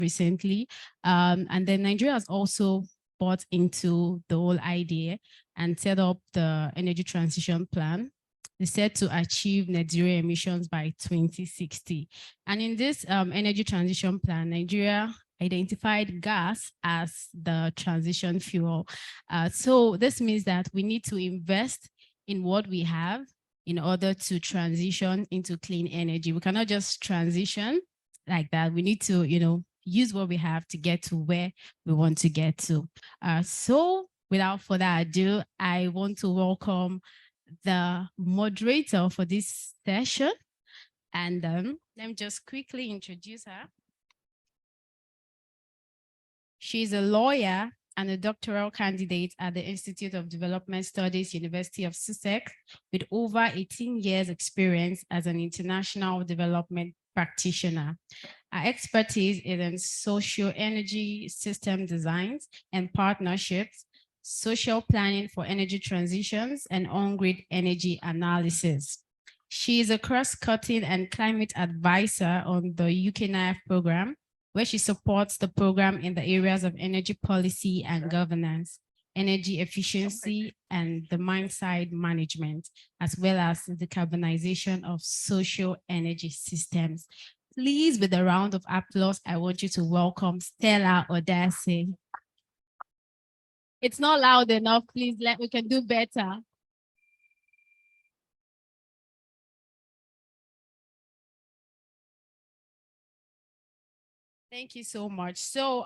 recently. And then Nigeria has also bought into the whole idea and set up the energy transition plan. They set to achieve net zero emissions by 2060. And in this energy transition plan, Nigeria identified gas as the transition fuel. So this means that we need to invest in what we have in order to transition into clean energy. We cannot just transition like that. We need to, use what we have to get to where we want to get to. So without further ado, I want to welcome the moderator for this session. And let me just quickly introduce her. She's a lawyer and a doctoral candidate at the Institute of Development Studies, University of Sussex, with over 18 years experience as an international development practitioner. Our expertise is in social energy system designs and partnerships, social planning for energy transitions, and on-grid energy analysis. She is a cross-cutting and climate advisor on the UK NIAF program, where she supports the program in the areas of energy policy and governance, energy efficiency, and demand-side management, as well as the decarbonization of social energy systems. Please, with a round of applause, I want you to welcome Stella Odase. It's not loud enough, please, we can do better. Thank you so much. So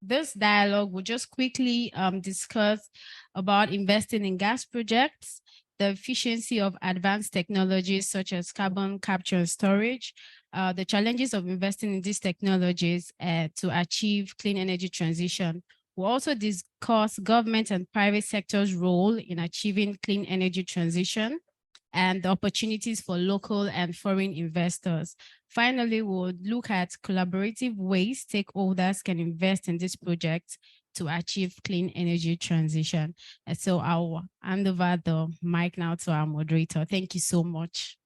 this dialogue will just quickly discuss about investing in gas projects, the efficiency of advanced technologies such as carbon capture and storage, the challenges of investing in these technologies to achieve clean energy transition. We'll also discuss government and private sector's role in achieving clean energy transition and the opportunities for local and foreign investors. Finally, we'll look at collaborative ways stakeholders can invest in this project to achieve clean energy transition. And so I'll hand over the mic now to our moderator. Thank you so much.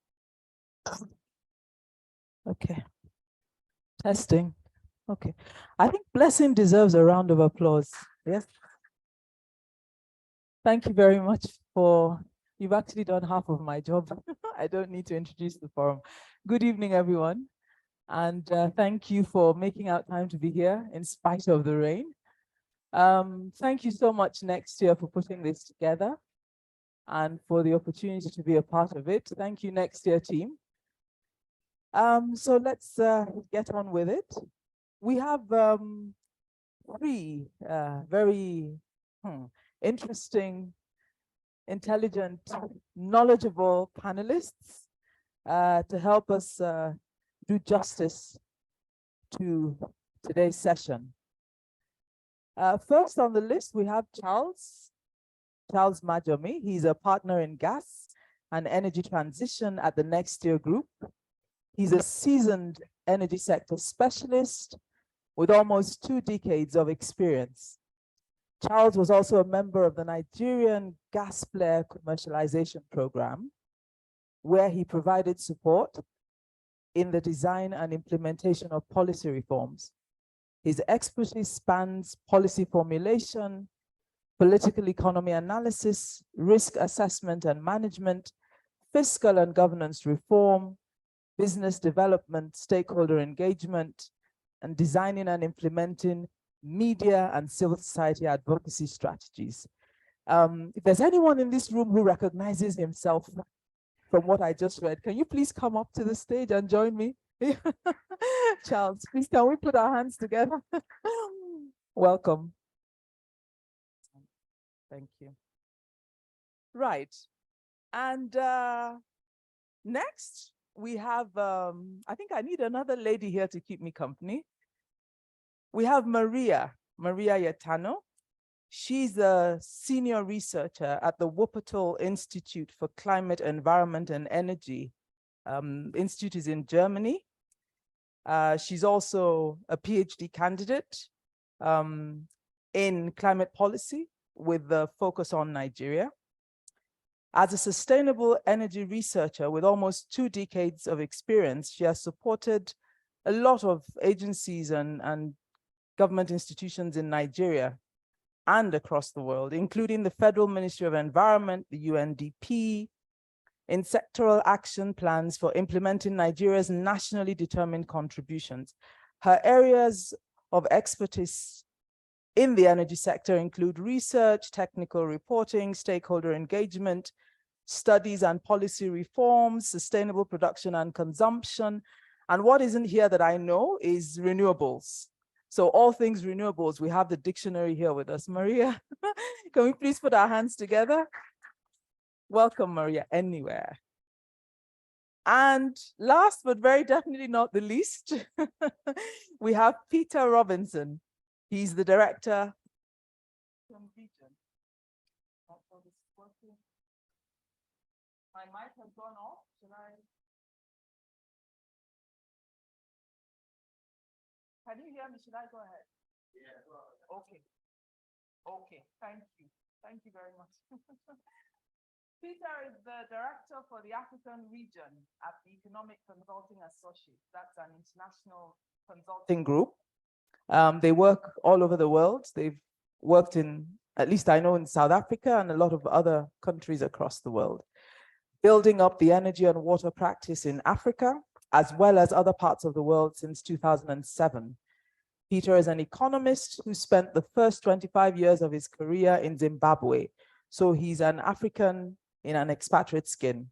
Okay. Testing. Okay. I think Blessing deserves a round of applause. Yes. Thank you very much you've actually done half of my job. I don't need to introduce the forum. Good evening, everyone. And thank you for making out time to be here in spite of the rain. Thank you so much Nextia for putting this together and for the opportunity to be a part of it. Thank you, Nextia team. So let's get on with it. We have three very interesting, intelligent, knowledgeable panelists to help us do justice to today's session. First on the list, we have Charles Majomi. He's a partner in gas and energy transition at the Nextia Group. He's a seasoned energy sector specialist with almost 2 decades of experience. Charles was also a member of the Nigerian gas flare commercialization program, where he provided support in the design and implementation of policy reforms. His expertise spans policy formulation, political economy analysis, risk assessment and management, fiscal and governance reform, business development, stakeholder engagement, and designing and implementing media and civil society advocacy strategies. If there's anyone in this room who recognizes himself from what I just read, can you please come up to the stage and join me? Charles, please, can we put our hands together? Welcome. Thank you. Right. And next, we have, I think I need another lady here to keep me company. We have Maria Yetano. She's a senior researcher at the Wuppertal Institute for Climate, Environment and Energy. Institute is in Germany. She's also a PhD candidate in climate policy with the focus on Nigeria. As a sustainable energy researcher with almost 2 decades of experience, she has supported a lot of agencies and government institutions in Nigeria and across the world, including the Federal Ministry of Environment, the UNDP, in sectoral action plans for implementing Nigeria's nationally determined contributions. Her areas of expertise in the energy sector include research, technical reporting, stakeholder engagement, studies and policy reforms, sustainable production and consumption. And what isn't here that I know is renewables. So all things renewables, we have the dictionary here with us. Maria, can we please put our hands together? Welcome, Maria, anywhere. And last, but very definitely not the least, we have Peter Robinson. He's the director. My mic has gone off. Should I? Can you hear me? Should I go ahead? Yeah, go ahead. Okay. Okay, thank you. Thank you very much. Peter is the director for the African region at the Economic Consulting Associates. That's an international consulting group. They work all over the world. They've worked in, at least I know, in South Africa and a lot of other countries across the world, building up the energy and water practice in Africa, as well as other parts of the world since 2007. Peter is an economist who spent the first 25 years of his career in Zimbabwe. So he's an African in an expatriate skin,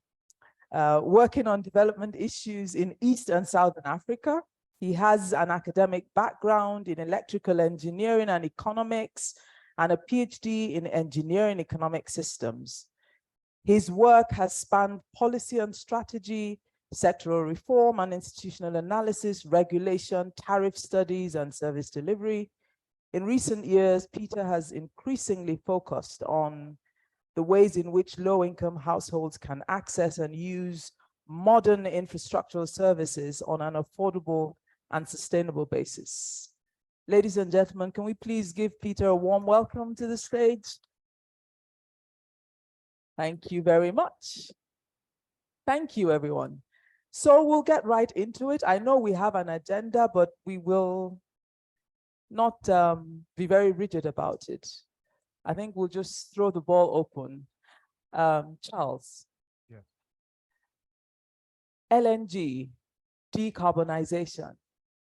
working on development issues in East and Southern Africa. He has an academic background in electrical engineering and economics, and a PhD in engineering economic systems. His work has spanned policy and strategy, sectoral reform and institutional analysis, regulation, tariff studies, and service delivery. In recent years, Peter has increasingly focused on the ways in which low-income households can access and use modern infrastructural services on an affordable and sustainable basis. Ladies and gentlemen, can we please give Peter a warm welcome to the stage? Thank you very much. Thank you, everyone. So we'll get right into it. I know we have an agenda, but we will not be very rigid about it. I think we'll just throw the ball open. Charles. Yeah. LNG, decarbonization,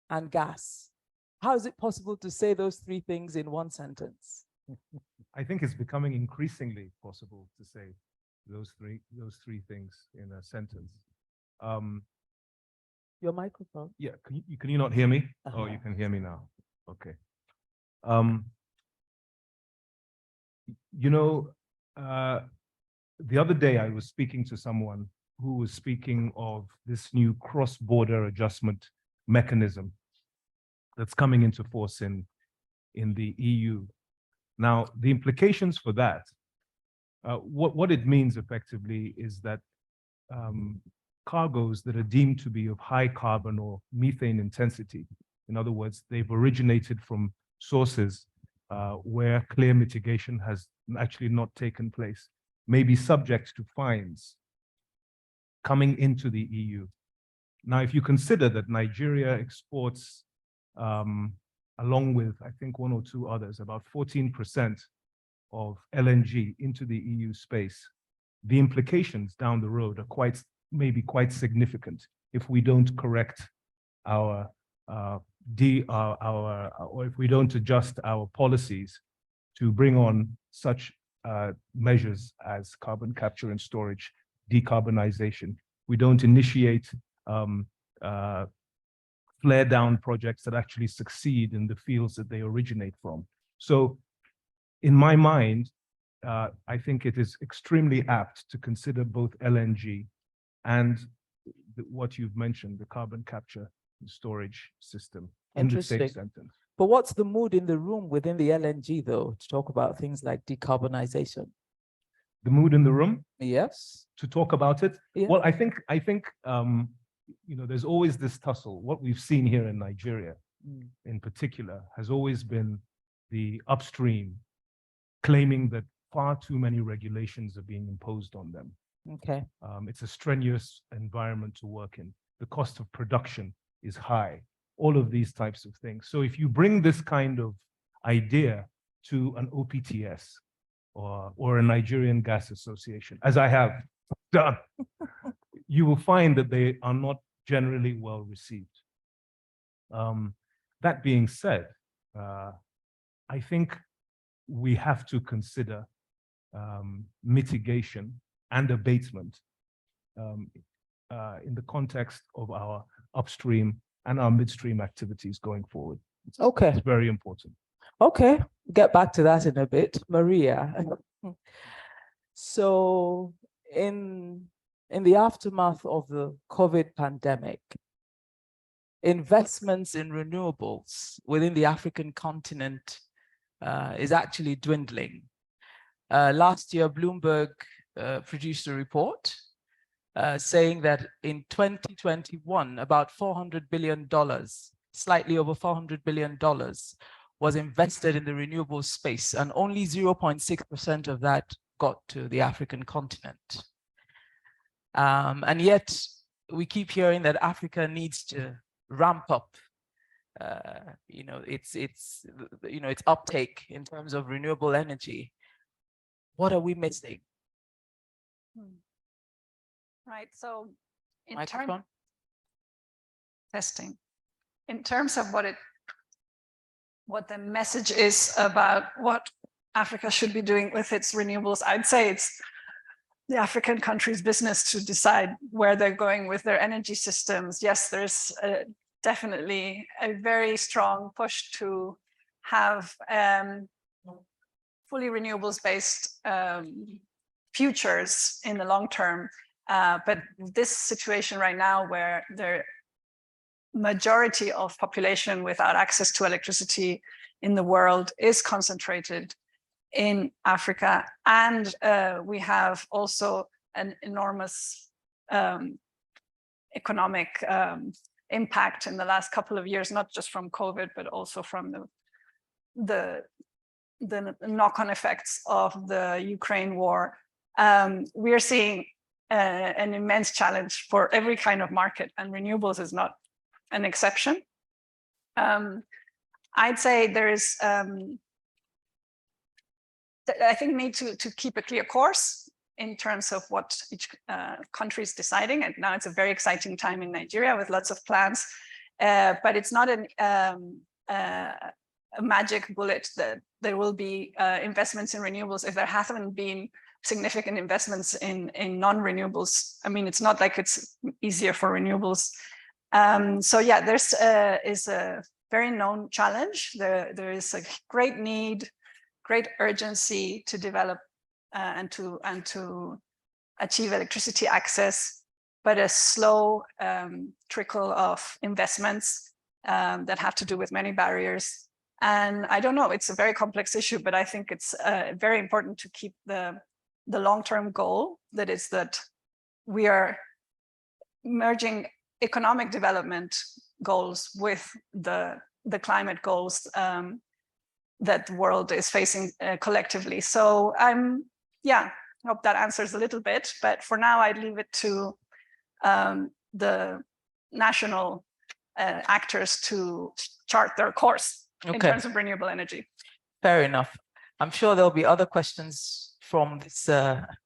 and gas. How is it possible to say those three things in one sentence? I think it's becoming increasingly possible to say those three things in a sentence. Your microphone. Yeah, can you not hear me? Uh-huh. Oh, you can hear me now. Okay. The other day I was speaking to someone who was speaking of this new cross-border adjustment mechanism that's coming into force in the EU. Now, the implications for that, what it means effectively is that cargoes that are deemed to be of high carbon or methane intensity, in other words, they've originated from sources where clear mitigation has actually not taken place, may be subject to fines coming into the EU. Now, if you consider that Nigeria exports, along with, I think, one or two others, about 14% of LNG into the EU space, the implications down the road are maybe quite significant if we don't correct or if we don't adjust our policies to bring on such measures as carbon capture and storage, decarbonization. We don't initiate flare down projects that actually succeed in the fields that they originate from. So in my mind, I think it is extremely apt to consider both LNG and what you've mentioned, the carbon capture and storage system in the same sentence. But what's the mood in the room within the LNG, though, to talk about things like decarbonization? The mood in the room? Yes. To talk about it? Yeah. Well, I think there's always this tussle. What we've seen here in Nigeria, in particular, has always been the upstream claiming that far too many regulations are being imposed on them. Okay. It's a strenuous environment to work in. The cost of production is high. all of these types of things. So if you bring this kind of idea to an OPTS or a Nigerian Gas Association, as I have done, you will find that they are not generally well received. That being said, I think we have to consider mitigation and abatement in the context of our upstream and our midstream activities going forward. Okay. It's very important. Okay, get back to that in a bit. Maria. So in the aftermath of the COVID pandemic, investments in renewables within the African continent is actually dwindling. Last year, Bloomberg produced a report saying that in 2021, about $400 billion, slightly over $400 billion, was invested in the renewable space, and only 0.6% of that got to the African continent. And yet, we keep hearing that Africa needs to ramp up, its uptake in terms of renewable energy. What are we missing? Right. So, in Microphone. testing, in terms of what the message is about what Africa should be doing with its renewables, I'd say it's the African countries' business to decide where they're going with their energy systems. Yes, there's definitely a very strong push to have fully renewables-based futures in the long term. But this situation right now, where the majority of population without access to electricity in the world is concentrated in Africa, and we have also an enormous economic impact in the last couple of years, not just from COVID, but also from the knock-on effects of the Ukraine war. We are seeing an immense challenge for every kind of market, and renewables is not an exception. I'd say there is, I think, need to keep a clear course in terms of what each country is deciding. And now it's a very exciting time in Nigeria with lots of plans, but it's not a magic bullet that there will be investments in renewables if there haven't been significant investments in non-renewables. I mean, it's not like it's easier for renewables. So yeah, there's is a very known challenge. There is a great need, great urgency to develop and to achieve electricity access, but a slow trickle of investments that have to do with many barriers. And I don't know, it's a very complex issue, but I think it's very important to keep the long-term goal, that is that we are merging economic development goals with the climate goals that the world is facing collectively. So yeah, hope that answers a little bit, but for now I'd leave it to the national actors to chart their course in terms of renewable energy. Fair enough. I'm sure there'll be other questions from this,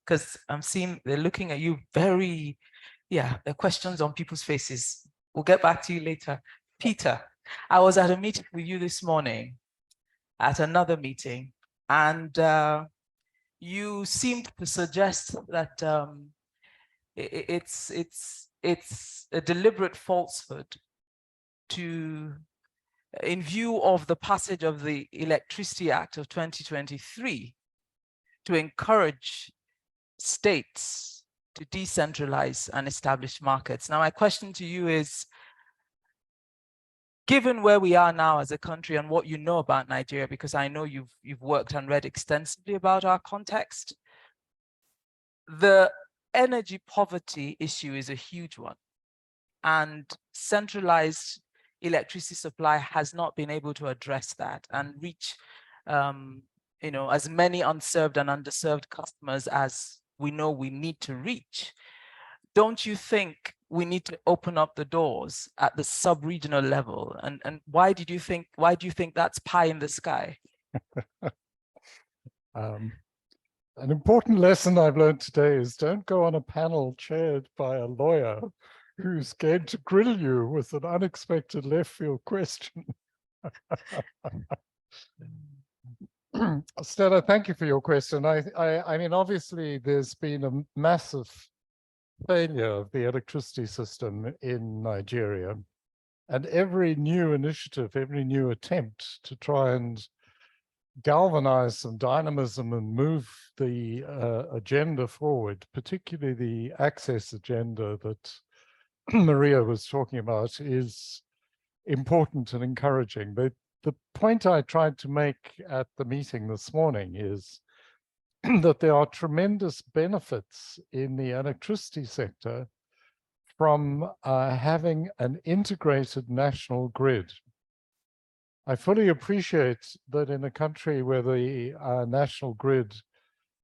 because I'm seeing they're looking at you very, there are questions on people's faces. We'll get back to you later. Peter, I was at a meeting with you this morning, at another meeting, and you seemed to suggest that it's a deliberate falsehood to, in view of the passage of the Electricity Act of 2023, to encourage states to decentralize and establish markets. Now, my question to you is, given where we are now as a country and what you know about Nigeria, because I know you've worked and read extensively about our context, the energy poverty issue is a huge one, and centralized electricity supply has not been able to address that and reach as many unserved and underserved customers as we know we need to reach. Don't you think we need to open up the doors at the sub-regional level? And why do you think that's pie in the sky? An important lesson I've learned today is don't go on a panel chaired by a lawyer who's going to grill you with an unexpected left field question. Stella, thank you for your question. I mean, obviously, there's been a massive failure of the electricity system in Nigeria. And every new initiative, every new attempt to try and galvanize some dynamism and move the agenda forward, particularly the access agenda that Maria was talking about, is important and encouraging. But the point I tried to make at the meeting this morning is that there are tremendous benefits in the electricity sector from having an integrated national grid. I fully appreciate that in a country where the national grid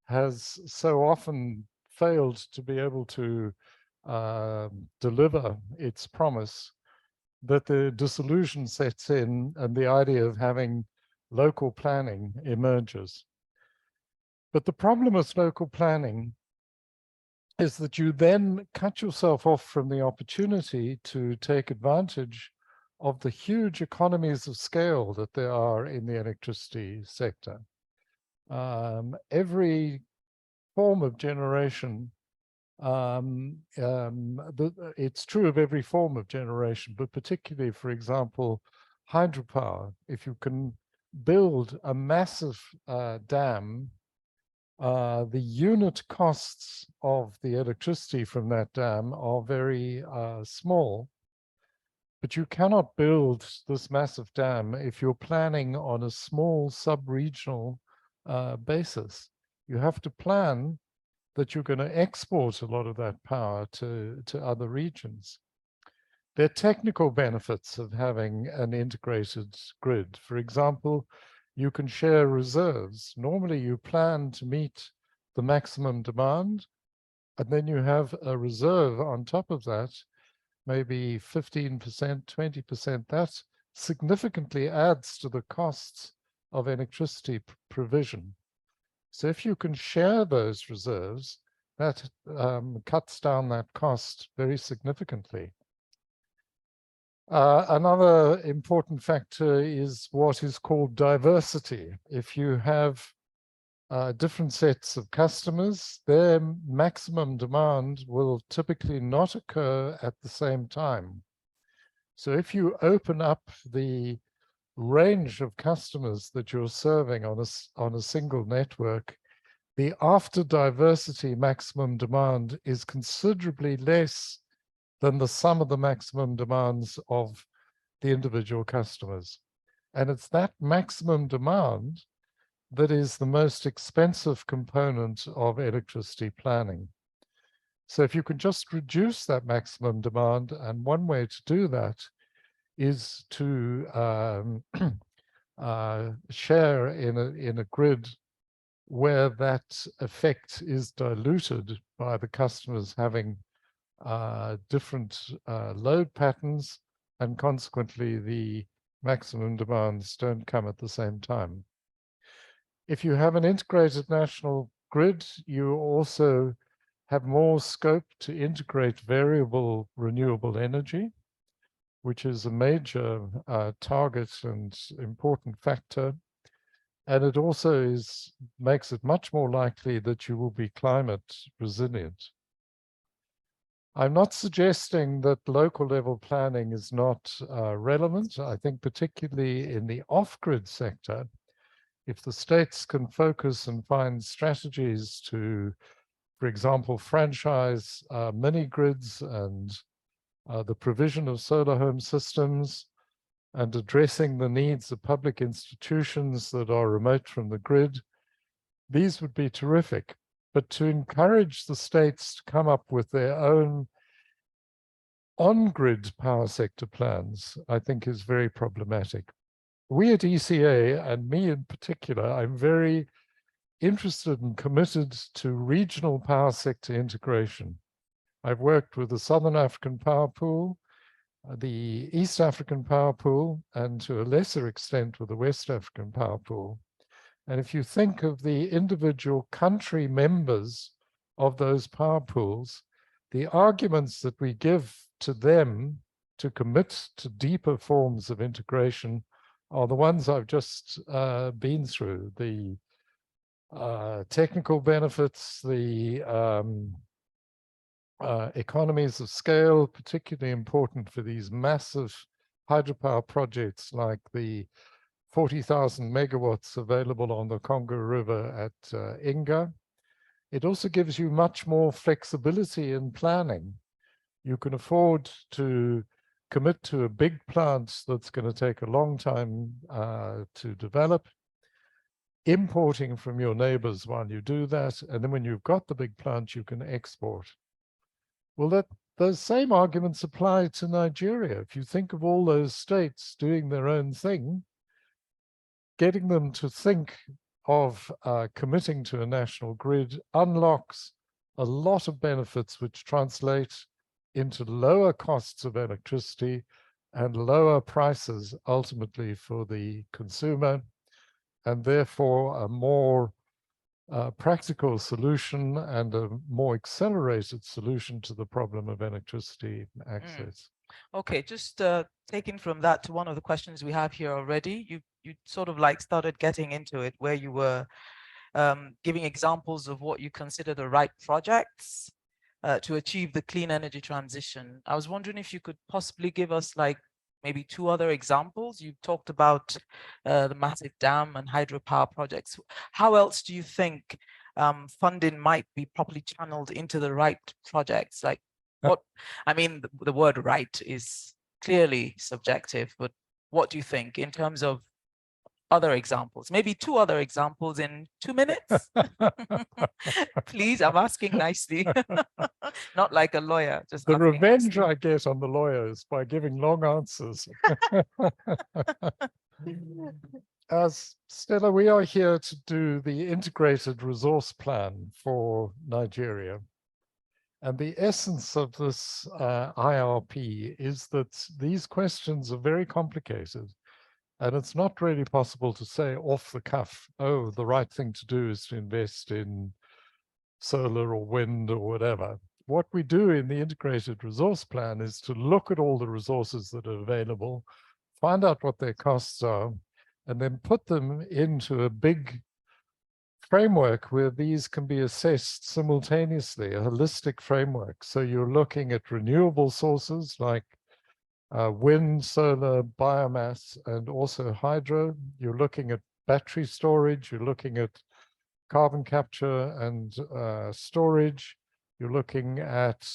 has so often failed to be able to deliver its promise, that the disillusion sets in and the idea of having local planning emerges. But the problem with local planning is that you then cut yourself off from the opportunity to take advantage of the huge economies of scale that there are in the electricity sector. Every form of generation, it's true of every form of generation, but particularly, for example, hydropower. If you can build a massive dam, the unit costs of the electricity from that dam are very small. But you cannot build this massive dam if you're planning on a small sub-regional basis. You have to plan that you're going to export a lot of that power to other regions. There are technical benefits of having an integrated grid. For example, you can share reserves. Normally you plan to meet the maximum demand, and then you have a reserve on top of that, maybe 15%, 20%. That significantly adds to the costs of electricity provision. So if you can share those reserves, that cuts down that cost very significantly. Another important factor is what is called diversity. If you have different sets of customers, their maximum demand will typically not occur at the same time. So if you open up the range of customers that you're serving on a single network, the after diversity maximum demand is considerably less than the sum of the maximum demands of the individual customers. And it's that maximum demand that is the most expensive component of electricity planning. So if you can just reduce that maximum demand, and one way to do that is to share in a grid where that effect is diluted by the customers having different load patterns, and consequently the maximum demands don't come at the same time. If you have an integrated national grid, you also have more scope to integrate variable renewable energy, which is a major target and important factor. And it also makes it much more likely that you will be climate resilient. I'm not suggesting that local level planning is not relevant. I think particularly in the off-grid sector, if the states can focus and find strategies to, for example, franchise mini grids and the provision of solar home systems and addressing the needs of public institutions that are remote from the grid, these would be terrific. But to encourage the states to come up with their own on-grid power sector plans, I think is very problematic. We at ECA, and me in particular, I'm very interested and committed to regional power sector integration. I've worked with the Southern African Power Pool, the East African Power Pool, and to a lesser extent with the West African Power Pool. And if you think of the individual country members of those power pools, the arguments that we give to them to commit to deeper forms of integration are the ones I've just been through. The technical benefits, the economies of scale, particularly important for these massive hydropower projects like the 40,000 megawatts available on the Congo River at Inga. It also gives you much more flexibility in planning. You can afford to commit to a big plant that's going to take a long time to develop, importing from your neighbors while you do that. And then when you've got the big plant, you can export. Well, those same arguments apply to Nigeria. If you think of all those states doing their own thing, getting them to think of committing to a national grid unlocks a lot of benefits which translate into lower costs of electricity and lower prices ultimately for the consumer, and therefore a more practical solution and a more accelerated solution to the problem of electricity access. Okay, just taking from that to one of the questions we have here already, you sort of like started getting into it where you were giving examples of what you consider the right projects to achieve the clean energy transition. I was wondering if you could possibly give us like maybe 2 other examples. You talked about the massive dam and hydropower projects. How else do you think funding might be properly channeled into the right projects? Like what, I mean, the word right is clearly subjective, but what do you think in terms of other examples? Maybe 2 other examples in 2 minutes. Please, I'm asking nicely, not like a lawyer. Just the asking revenge nicely. I get on the lawyers by giving long answers. As Stella, we are here to do the integrated resource plan for Nigeria. And the essence of this IRP is that these questions are very complicated. And it's not really possible to say off the cuff, oh, the right thing to do is to invest in solar or wind or whatever. What we do in the integrated resource plan is to look at all the resources that are available, find out what their costs are, and then put them into a big framework where these can be assessed simultaneously, a holistic framework. So you're looking at renewable sources like wind, solar, biomass, and also hydro. You're looking at battery storage. You're looking at carbon capture and storage. You're looking at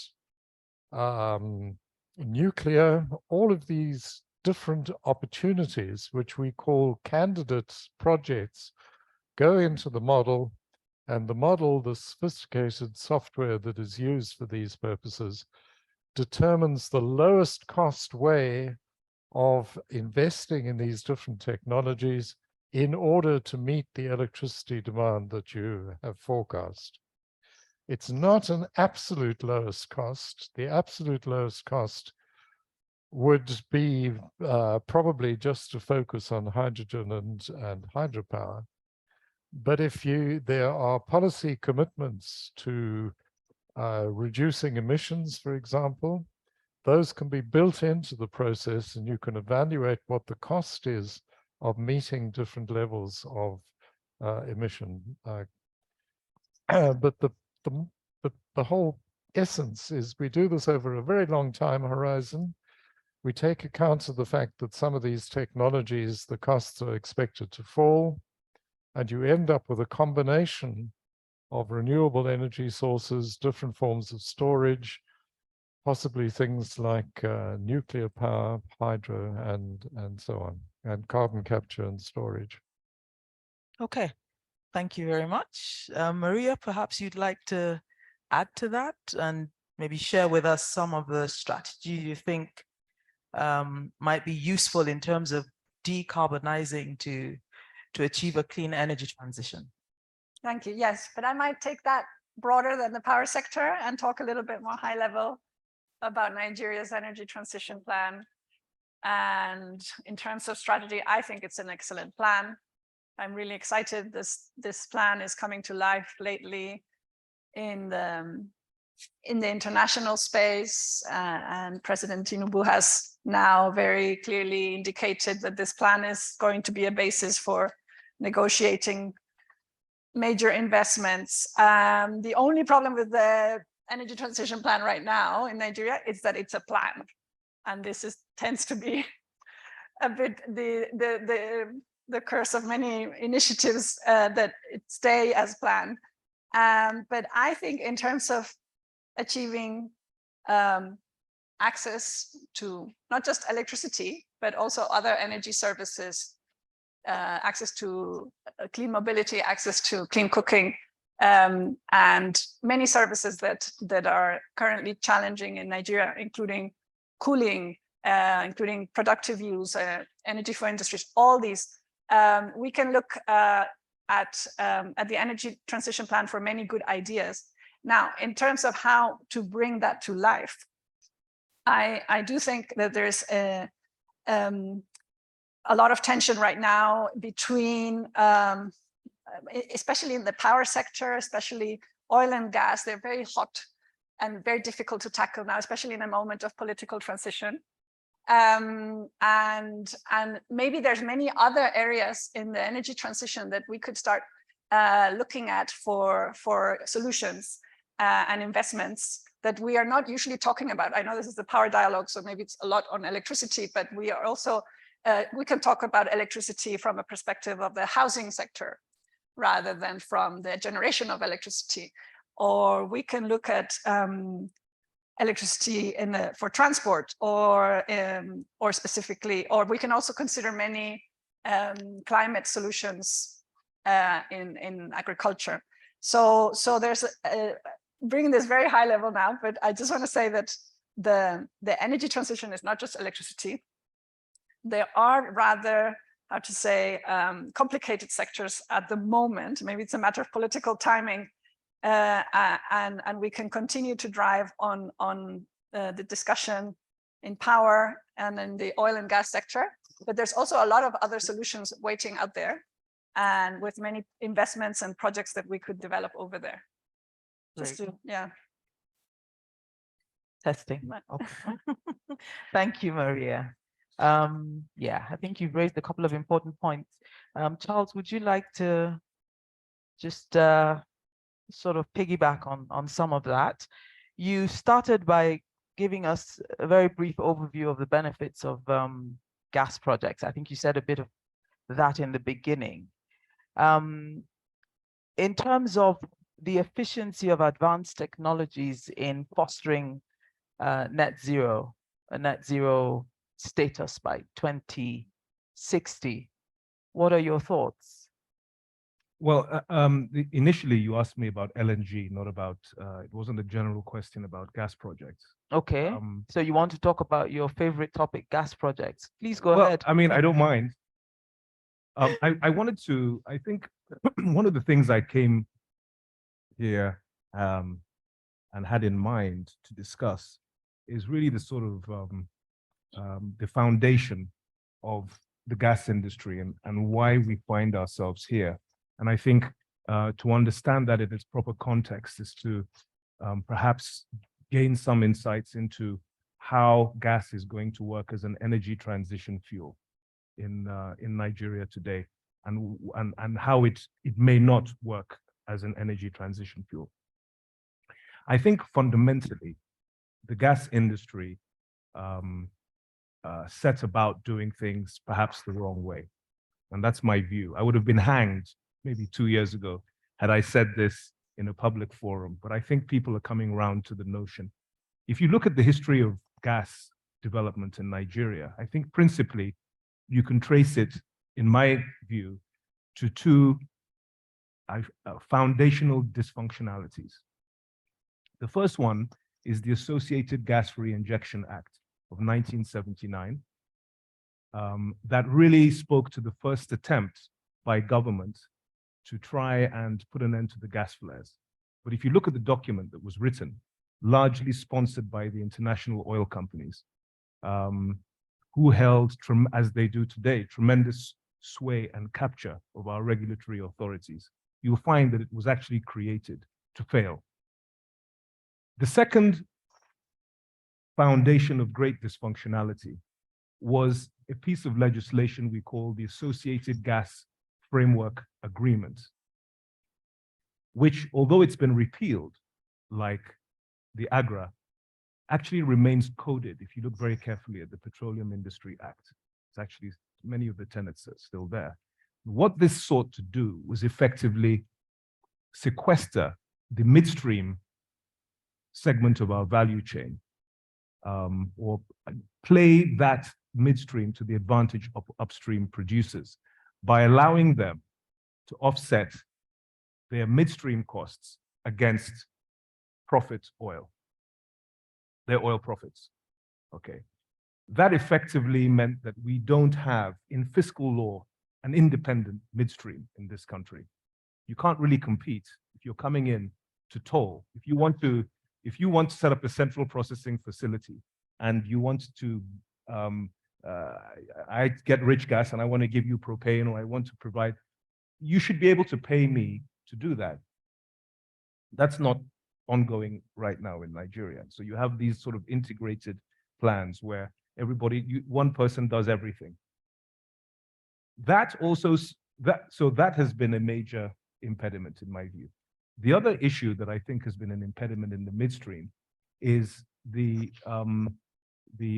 nuclear. All of these different opportunities, which we call candidate projects, go into the model, and the model, the sophisticated software that is used for these purposes, determines the lowest cost way of investing in these different technologies in order to meet the electricity demand that you have forecast. It's not an absolute lowest cost. The absolute lowest cost would be probably just to focus on hydrogen and hydropower. But if there are policy commitments to reducing emissions, for example, those can be built into the process, and you can evaluate what the cost is of meeting different levels of emission. But the whole essence is we do this over a very long time horizon. We take account of the fact that some of these technologies, the costs are expected to fall, and you end up with a combination of renewable energy sources, different forms of storage, possibly things like nuclear power, hydro, and so on, and carbon capture and storage. Okay, thank you very much. Maria, perhaps you'd like to add to that and maybe share with us some of the strategies you think might be useful in terms of decarbonizing to achieve a clean energy transition. Thank you. Yes, but I might take that broader than the power sector and talk a little bit more high level about Nigeria's energy transition plan. And in terms of strategy, I think it's an excellent plan. I'm really excited. This plan is coming to life lately in the international space, and President Tinubu has now very clearly indicated that this plan is going to be a basis for negotiating major investments. The only problem with the energy transition plan right now in Nigeria is that it's a plan, and this tends to be a bit the curse of many initiatives, that it stay as planned. But I think in terms of achieving access to not just electricity, but also other energy services, access to clean mobility, access to clean cooking, and many services that are currently challenging in Nigeria, including cooling, including productive use, energy for industries, all these. We can look at the energy transition plan for many good ideas. Now, in terms of how to bring that to life, I do think that there's a lot of tension right now between, especially in the power sector, especially oil and gas. They're very hot and very difficult to tackle now, especially in a moment of political transition. And maybe there's many other areas in the energy transition that we could start looking at for solutions and investments that we are not usually talking about. I know this is the power dialogue, so maybe it's a lot on electricity, but we are also, we can talk about electricity from a perspective of the housing sector rather than from the generation of electricity. Or we can look at electricity for transport, or specifically, or we can also consider many climate solutions in agriculture. So there's bringing this very high level now, but I just want to say that the energy transition is not just electricity. There are rather, how to say, complicated sectors at the moment. Maybe it's a matter of political timing. And we can continue to drive on the discussion in power and in the oil and gas sector. But there's also a lot of other solutions waiting out there, and with many investments and projects that we could develop over there. Just to, yeah. Testing. Okay. Thank you, Maria. Yeah, I think you've raised a couple of important points. Charles, would you like to just sort of piggyback on some of that? You started by giving us a very brief overview of the benefits of gas projects. I think you said a bit of that in the beginning. In terms of the efficiency of advanced technologies in fostering a net zero status by 2060, what are your thoughts? Well, initially you asked me about LNG, not about, it wasn't a general question about gas projects. Okay, so you want to talk about your favorite topic, gas projects. Please go ahead. I mean, I don't mind. I wanted to, I think one of the things I came here and had in mind to discuss is really the sort of the foundation of the gas industry and why we find ourselves here. And I think to understand that in its proper context is to perhaps gain some insights into how gas is going to work as an energy transition fuel in Nigeria today, and how it may not work as an energy transition fuel. I think fundamentally, the gas industry sets about doing things perhaps the wrong way. And that's my view. I would have been hanged maybe 2 years ago had I said this in a public forum, but I think people are coming around to the notion. If you look at the history of gas development in Nigeria, I think principally you can trace it, in my view, to two foundational dysfunctionalities. The first one is the Associated Gas Reinjection Act of 1979, that really spoke to the first attempt by government to try and put an end to the gas flares. But if you look at the document that was written, largely sponsored by the international oil companies, who held, as they do today, tremendous sway and capture of our regulatory authorities, you'll find that it was actually created to fail. The second foundation of great dysfunctionality was a piece of legislation we call the Associated Gas Framework Agreement, which, although it's been repealed, like the AGRA, actually remains coded. If you look very carefully at the Petroleum Industry Act, it's actually, many of the tenets are still there. What this sought to do was effectively sequester the midstream segment of our value chain, or play that midstream to the advantage of upstream producers by allowing them to offset their midstream costs against their oil profits. Okay. That effectively meant that we don't have, in fiscal law, an independent midstream in this country. You can't really compete if you're coming in to toll. If you want to set up a central processing facility and you want to, I get rich gas and I want to give you propane, or I want to provide, you should be able to pay me to do that. That's not ongoing right now in Nigeria. So you have these sort of integrated plans where one person does everything. That has been a major impediment in my view. The other issue that I think has been an impediment in the midstream is the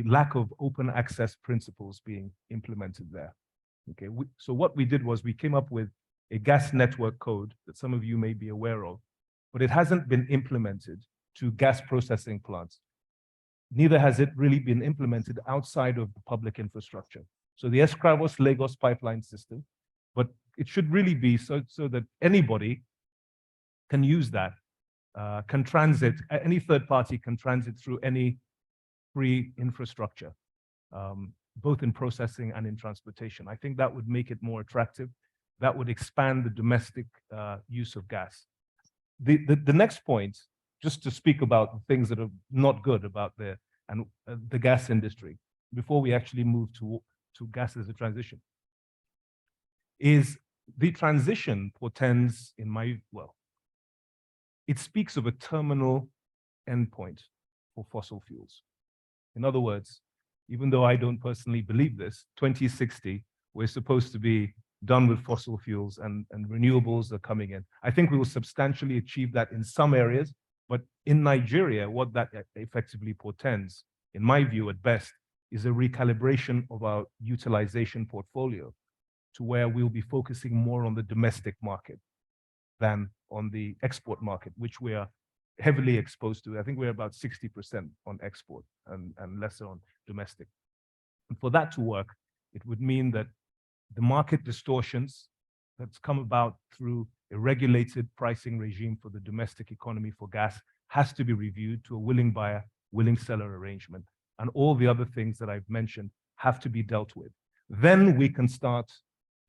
lack of open access principles being implemented there. Okay, so what we did was we came up with a gas network code that some of you may be aware of, but it hasn't been implemented to gas processing plants. Neither has it really been implemented outside of the public infrastructure. So the Escravos-Lagos pipeline system, but it should really be so that anybody can use that, can transit, any third party can transit through any free infrastructure, both in processing and in transportation. I think that would make it more attractive. That would expand the domestic use of gas. The next point, just to speak about the things that are not good about the gas industry, before we actually move to gas as a transition, is the transition portends, it speaks of a terminal endpoint for fossil fuels. In other words, even though I don't personally believe this, 2060, we're supposed to be done with fossil fuels and renewables are coming in. I think we will substantially achieve that in some areas, but in Nigeria, what that effectively portends, in my view at best, is a recalibration of our utilization portfolio to where we'll be focusing more on the domestic market than on the export market, which we are heavily exposed to. I think we're about 60% on export and lesser on domestic. And for that to work, it would mean that the market distortions that's come about through a regulated pricing regime for the domestic economy for gas has to be reviewed to a willing buyer, willing seller arrangement. And all the other things that I've mentioned have to be dealt with. Then we can start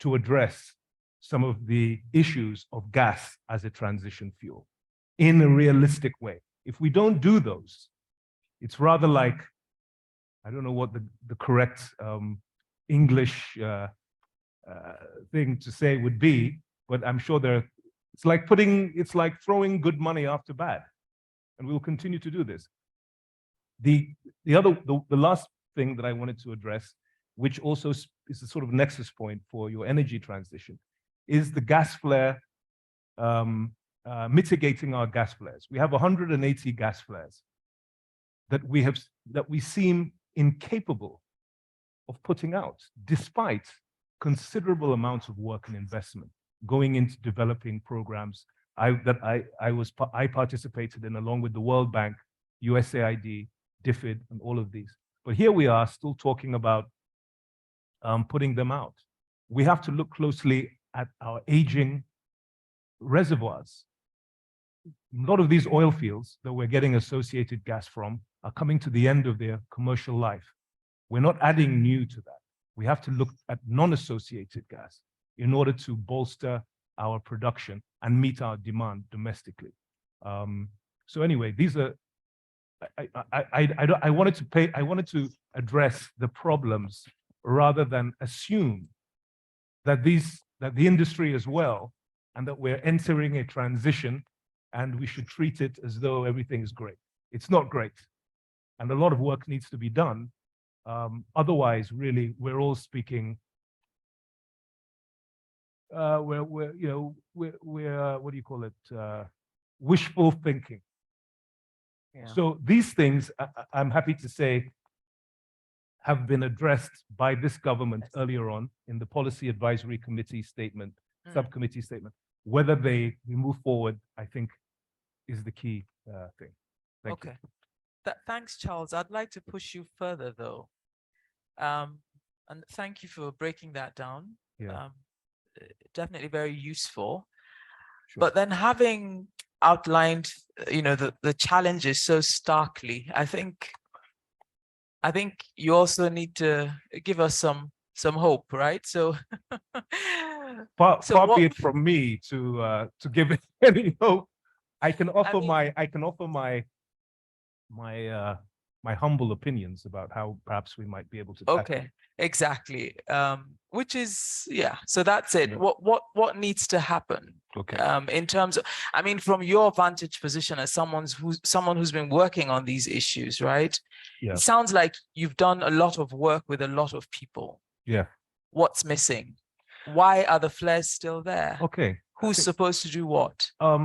to address some of the issues of gas as a transition fuel in a realistic way. If we don't do those, it's rather like, I don't know what the correct English thing to say would be, but I'm sure it's like throwing good money after bad, and we'll continue to do this. The last thing that I wanted to address, which also is a sort of nexus point for your energy transition, is the gas flare, mitigating our gas flares. We have 180 gas flares that we seem incapable of putting out, despite considerable amounts of work and investment going into developing programs I participated in, along with the World Bank, USAID, DFID, and all of these. But here we are still talking about putting them out. We have to look closely at our aging reservoirs. A lot of these oil fields that we're getting associated gas from are coming to the end of their commercial life. We're not adding new to that. We have to look at non-associated gas in order to bolster our production and meet our demand domestically. So anyway, these are, I wanted to address the problems rather than assume that the industry is well and that we're entering a transition and we should treat it as though everything is great. It's not great. And a lot of work needs to be done. Otherwise, really, we're all speaking, we're what do you call it? Wishful thinking. Yeah. So these things, I'm happy to say, have been addressed by this government earlier on in the Policy Advisory Committee statement, subcommittee statement. Whether we move forward, I think, is the key thing. Thank you. Thanks, Charles. I'd like to push you further, though. And thank you for breaking that down. Yeah. Definitely very useful. Sure. But then having outlined, the challenges so starkly, I think you also need to give us some hope, right? So, Far be it from me to give it any hope. I can offer my humble opinions about how perhaps we might be able to tackle. Okay, exactly. Which is, yeah. So that's it. Yeah. What needs to happen? Okay. In terms of, I mean, from your vantage position as someone who's been working on these issues, right? Yeah. It sounds like you've done a lot of work with a lot of people. Yeah. What's missing? Why are the flares still there? Okay. Who's supposed to do what? I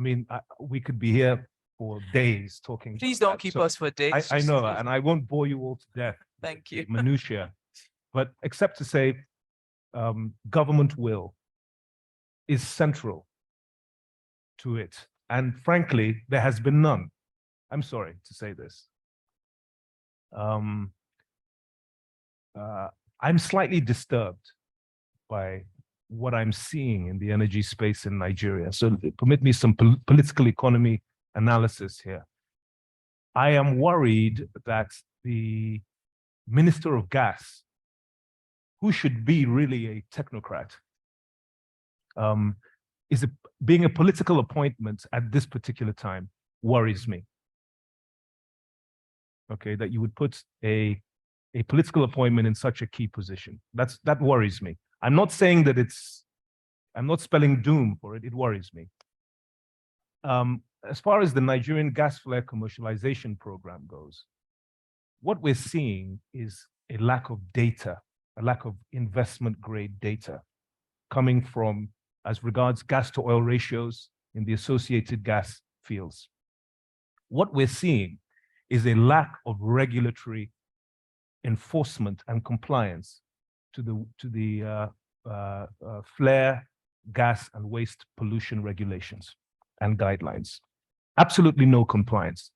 mean, we could be here for days talking. Please don't keep us for days. I know, and I won't bore you all to death. Thank you. Minutiae, but except to say, government will is central to it, and frankly, there has been none. I'm sorry to say this. I'm slightly disturbed by what I'm seeing in the energy space in Nigeria. So permit me some political economy analysis here. I am worried that the Minister of Gas, who should be really a technocrat, being a political appointment at this particular time worries me. Okay, that you would put a political appointment in such a key position. That worries me. I'm not saying that I'm not spelling doom for it. It worries me. As far as the Nigerian gas flare commercialization program goes, what we're seeing is a lack of data, a lack of investment grade data coming from as regards gas to oil ratios in the associated gas fields. What we're seeing is a lack of regulatory enforcement and compliance to the flare, gas, and waste pollution regulations and guidelines. Absolutely no compliance.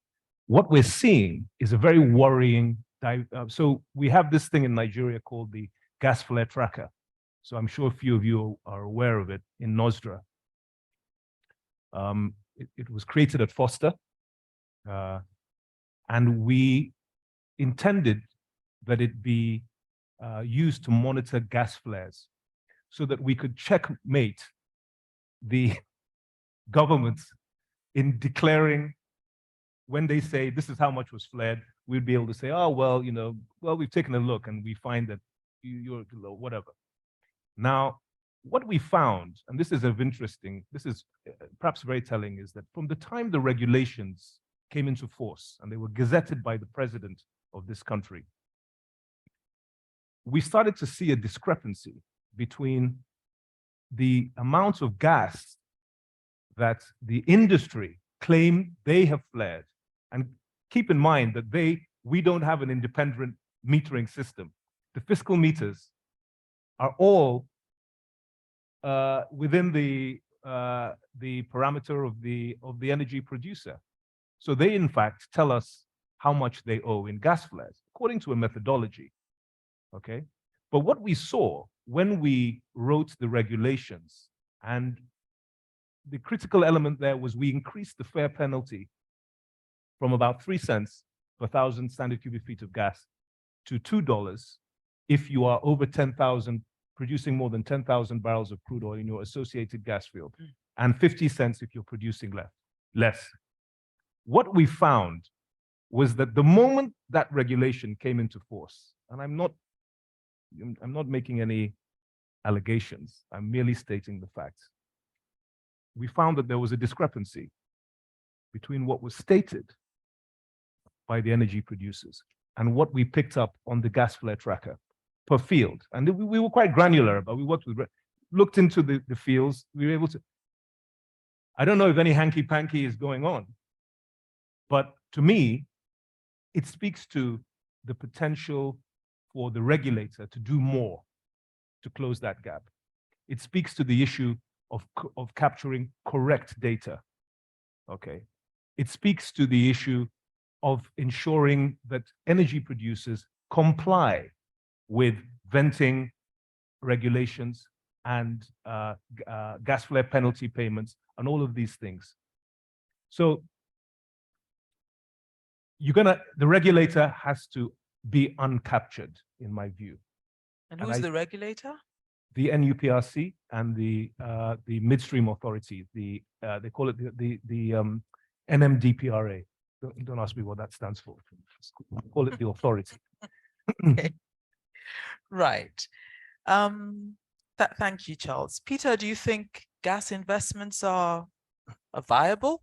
What we're seeing is a very worrying. So we have this thing in Nigeria called the gas flare tracker. So I'm sure a few of you are aware of it in Nosdra. It was created at Foster, and we intended that it be used to monitor gas flares so that we could checkmate the governments in declaring, when they say this is how much was flared, we'd be able to say, oh, well, we've taken a look and we find that you're too low, whatever. Now, what we found, and this is perhaps very telling, is that from the time the regulations came into force and they were gazetted by the president of this country, we started to see a discrepancy between the amount of gas that the industry claim they have flared. And keep in mind that we don't have an independent metering system. The fiscal meters are all within the parameter of the energy producer. So they, in fact, tell us how much they owe in gas flares, according to a methodology, okay? But what we saw when we wrote the regulations, and the critical element there was we increased the fare penalty from about 3 cents per 1,000 standard cubic feet of gas to $2 if you are over 10,000, producing more than 10,000 barrels of crude oil in your associated gas field. and 50 cents if you're producing less. What we found was that the moment that regulation came into force, and I'm not making any allegations, I'm merely stating the facts. We found that there was a discrepancy between what was stated by the energy producers and what we picked up on the gas flare tracker per field. And we were quite granular about, we worked with, looked into the fields, we were able to, I don't know if any hanky-panky is going on, but to me, it speaks to the potential for the regulator to do more to close that gap. It speaks to the issue of capturing correct data, okay? It speaks to the issue of ensuring that energy producers comply with venting regulations and gas flare penalty payments and all of these things. So the regulator has to be uncaptured, in my view. And who's the regulator? The NUPRC and the midstream authority. They call it the NMDPRA. Don't ask me what that stands for. Call it the authority. Okay. Right. Thank you, Charles. Peter, do you think gas investments are viable?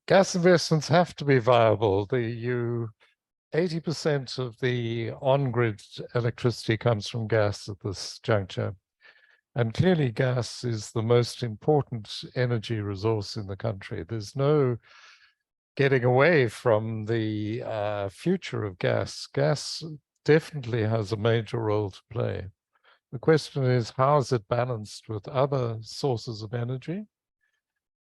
Gas investments have to be viable. 80% of the on-grid electricity comes from gas at this juncture. And clearly gas is the most important energy resource in the country. There's no getting away from the future of gas. Gas definitely has a major role to play. The question is, how is it balanced with other sources of energy?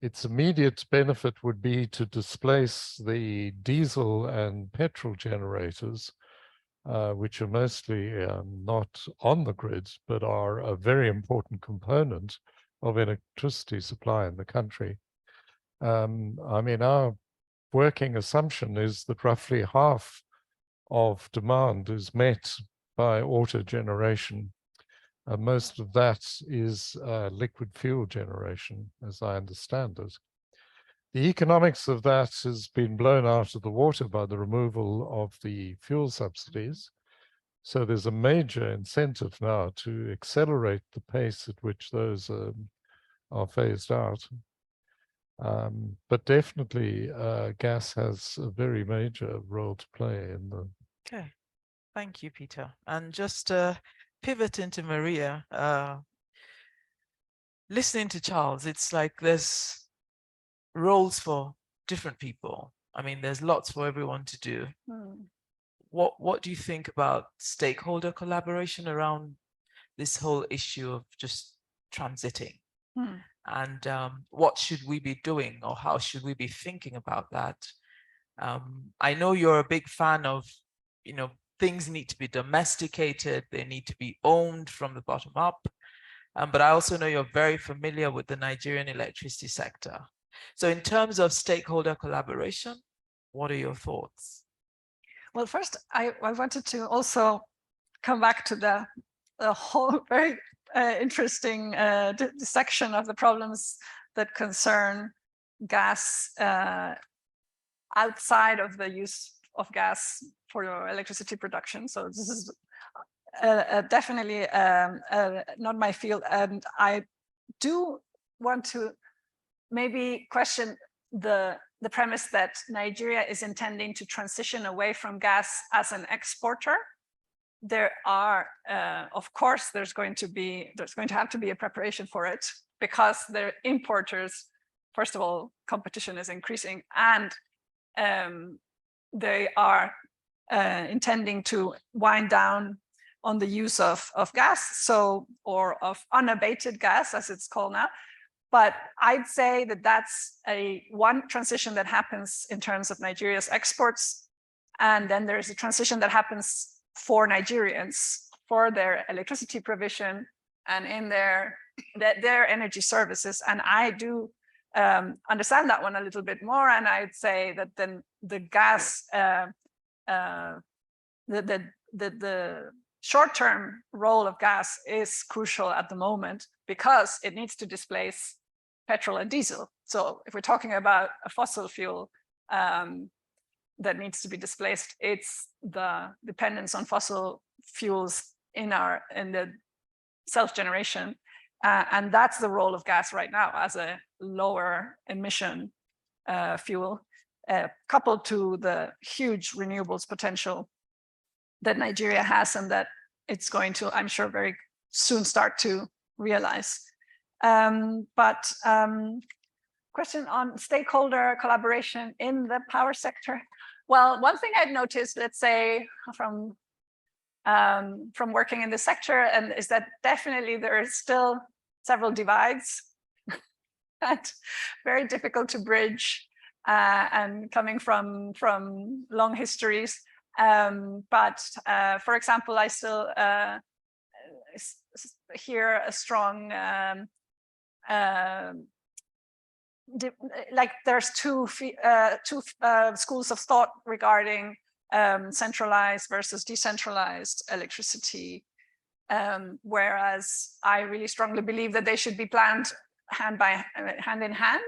Its immediate benefit would be to displace the diesel and petrol generators, which are mostly not on the grid, but are a very important component of electricity supply in the country. I mean, our working assumption is that roughly half of demand is met by auto generation. Most of that is liquid fuel generation, as I understand it. The economics of that has been blown out of the water by the removal of the fuel subsidies. So there's a major incentive now to accelerate the pace at which those are phased out. But definitely gas has a very major role to play in the... Okay, thank you, Peter. And just pivot into Maria. Listening to Charles, it's like there's roles for different people. I mean, there's lots for everyone to do. What do you think about stakeholder collaboration around this whole issue of just transiting? And what should we be doing, or how should we be thinking about that? I know you're a big fan of, things need to be domesticated, they need to be owned from the bottom up. But I also know you're very familiar with the Nigerian electricity sector. So in terms of stakeholder collaboration, what are your thoughts? Well, first, I wanted to also come back to the whole very interesting section of the problems that concern gas outside of the use of gas for your electricity production. So this is definitely not my field. And I do want to maybe question the premise that Nigeria is intending to transition away from gas as an exporter. There are, of course, there's going to have to be a preparation for it, because they're importers. First of all, competition is increasing, and they are intending to wind down on the use of gas, or of unabated gas, as it's called now. But I'd say that that's one transition that happens in terms of Nigeria's exports. And then there's a transition that happens for Nigerians, for their electricity provision and in their energy services. And I do understand that one a little bit more. And I'd say that then the gas, the short-term role of gas is crucial at the moment because it needs to displace petrol and diesel. So if we're talking about a fossil fuel that needs to be displaced, it's the dependence on fossil fuels in the self-generation. And that's the role of gas right now as a lower emission fuel, coupled to the huge renewables potential that Nigeria has and that it's going to, I'm sure, very soon start to realize. Question on stakeholder collaboration in the power sector. Well, one thing I've noticed, let's say from working in the sector, and is that definitely there are still several divides and very difficult to bridge, and coming from long histories. For example, I still hear a strong like there's two schools of thought regarding centralized versus decentralized electricity, whereas I really strongly believe that they should be planned hand in hand.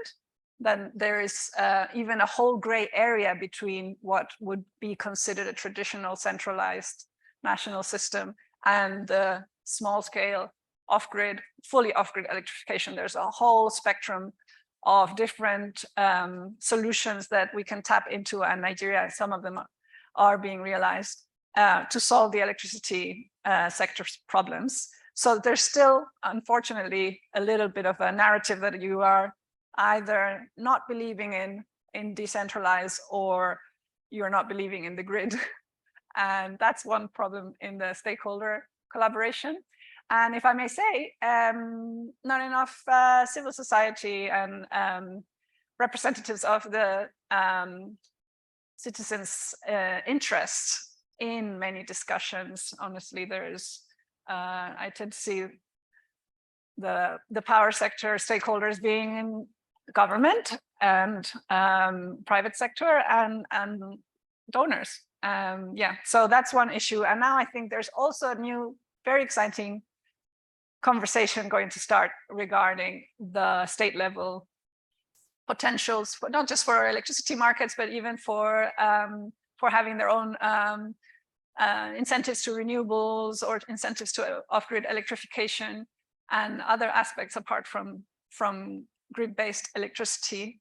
Then there is even a whole gray area between what would be considered a traditional centralized national system and the small scale off-grid, fully off-grid electrification. There's a whole spectrum of different solutions that we can tap into, and Nigeria, some of them are being realized to solve the electricity sector's problems. So there's still, unfortunately, a little bit of a narrative that you are either not believing in decentralized or you're not believing in the grid. And that's one problem in the stakeholder collaboration. And if I may say, not enough civil society and representatives of the citizens' interest in many discussions. Honestly, there's, I tend to see the power sector stakeholders being in government and private sector and donors. Yeah, so that's one issue. And now I think there's also a new, very exciting conversation going to start regarding the state level potentials, for not just for electricity markets, but even for having their own incentives to renewables or incentives to off-grid electrification and other aspects apart from grid-based electricity.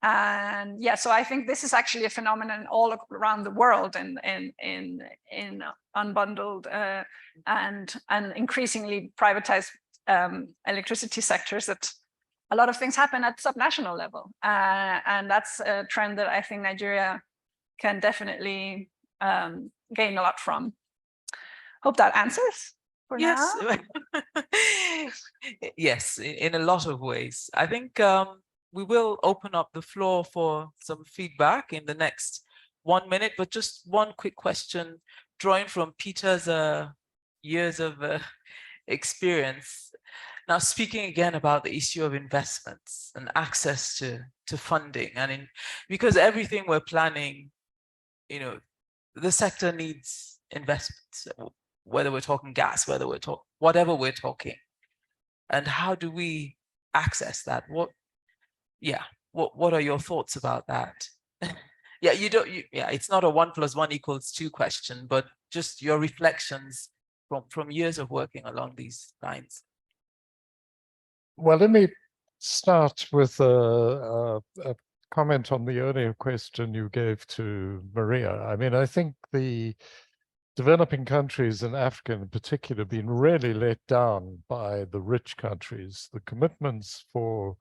And yeah, so I think this is actually a phenomenon all around the world in unbundled and increasingly privatized electricity sectors, that a lot of things happen at subnational level. And that's a trend that I think Nigeria can definitely gain a lot from. Hope that answers for Yes. now. Yes, in a lot of ways. I think we will open up the floor for some feedback in the next 1 minute, but just one quick question, drawing from Peter's years of experience. Now, speaking again about the issue of investments and access to funding, and because everything we're planning, you know, the sector needs investments, whether we're talking gas, whether we're talking whatever we're talking. And how do we access that? What are your thoughts about that? Yeah, it's not a 1 + 1 = 2 question, but just your reflections from years of working along these lines. Well, let me start with a comment on the earlier question you gave to Maria. I mean, I think the developing countries in Africa in particular have been really let down by the rich countries. The commitments for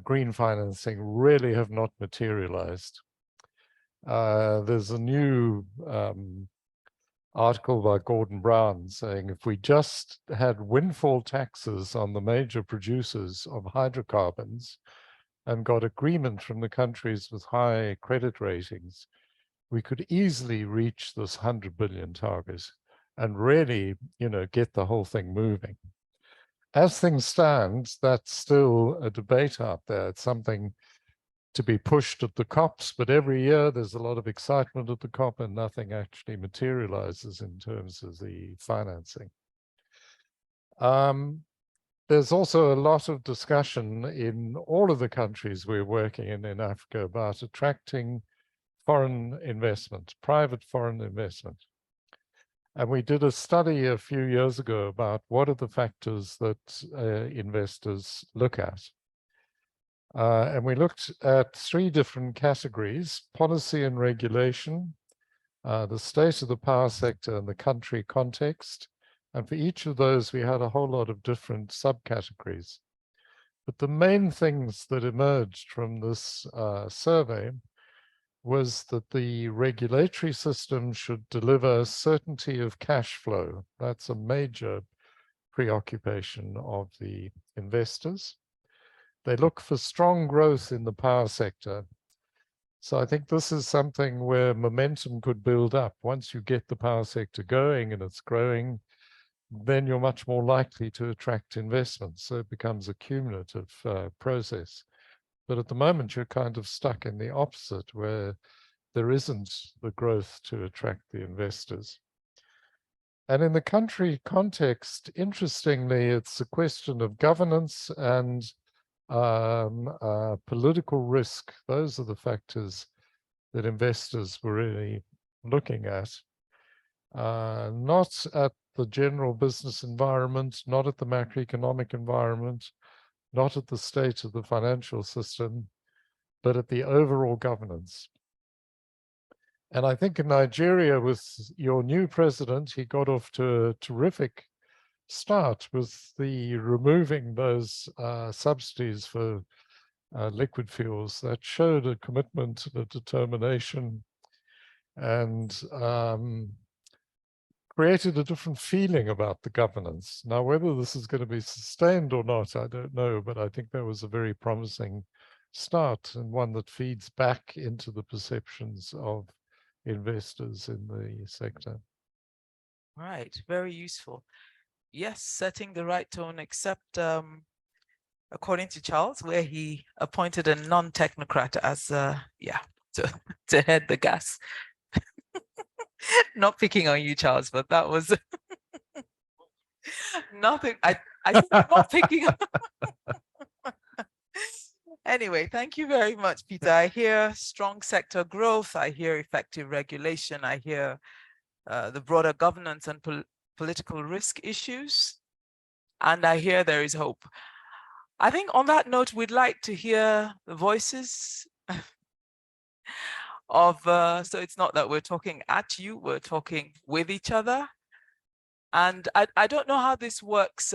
green financing really have not materialized. There's a new article by Gordon Brown saying if we just had windfall taxes on the major producers of hydrocarbons and got agreement from the countries with high credit ratings, we could easily reach this 100 billion target and really, you know, get the whole thing moving. As things stand, that's still a debate out there. It's something to be pushed at the COPs, but every year there's a lot of excitement at the COP and nothing actually materializes in terms of the financing. There's also a lot of discussion in all of the countries we're working in Africa about attracting foreign investment, private foreign investment. And we did a study a few years ago about what are the factors that investors look at. And we looked at 3 different categories: policy and regulation, the state of the power sector, and the country context. And for each of those, we had a whole lot of different subcategories. But the main things that emerged from this survey was that the regulatory system should deliver certainty of cash flow. That's a major preoccupation of the investors. They look for strong growth in the power sector. So I think this is something where momentum could build up. Once you get the power sector going and it's growing, then you're much more likely to attract investments. So it becomes a cumulative process. But at the moment, you're kind of stuck in the opposite, where there isn't the growth to attract the investors. And in the country context, interestingly, it's a question of governance and political risk. Those are the factors that investors were really looking at. Not at the general business environment, not at the macroeconomic environment, not at the state of the financial system, but at the overall governance. And I think in Nigeria, with your new president, he got off to a terrific start with the removing those subsidies for liquid fuels. That showed a commitment and a determination, and created a different feeling about the governance. Now, whether this is going to be sustained or not, I don't know, but I think that was a very promising start, and one that feeds back into the perceptions of investors in the sector. Right, very useful. Yes, setting the right tone, except according to Charles, where he appointed a non-technocrat as to head the gas. Not picking on you, Charles, but that was nothing. I said not picking on. Anyway, thank you very much, Peter. I hear strong sector growth. I hear effective regulation. I hear the broader governance and political risk issues. And I hear there is hope. I think on that note, we'd like to hear the voices of, so it's not that we're talking at you, we're talking with each other. And I don't know how this works.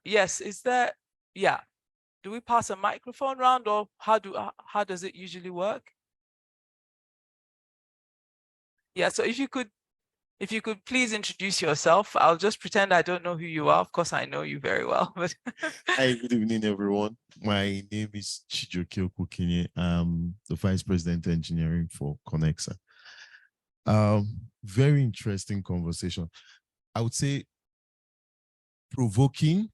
Yes, is there, yeah. Do we pass a microphone around, or how does it usually work? Yeah, so if you could please introduce yourself. I'll just pretend I don't know who you are. Of course, I know you very well. But Hi, good evening, everyone. My name is Chijoke Okukinye. I'm the Vice President Engineering for Conexa. Very interesting conversation. I would say provoking,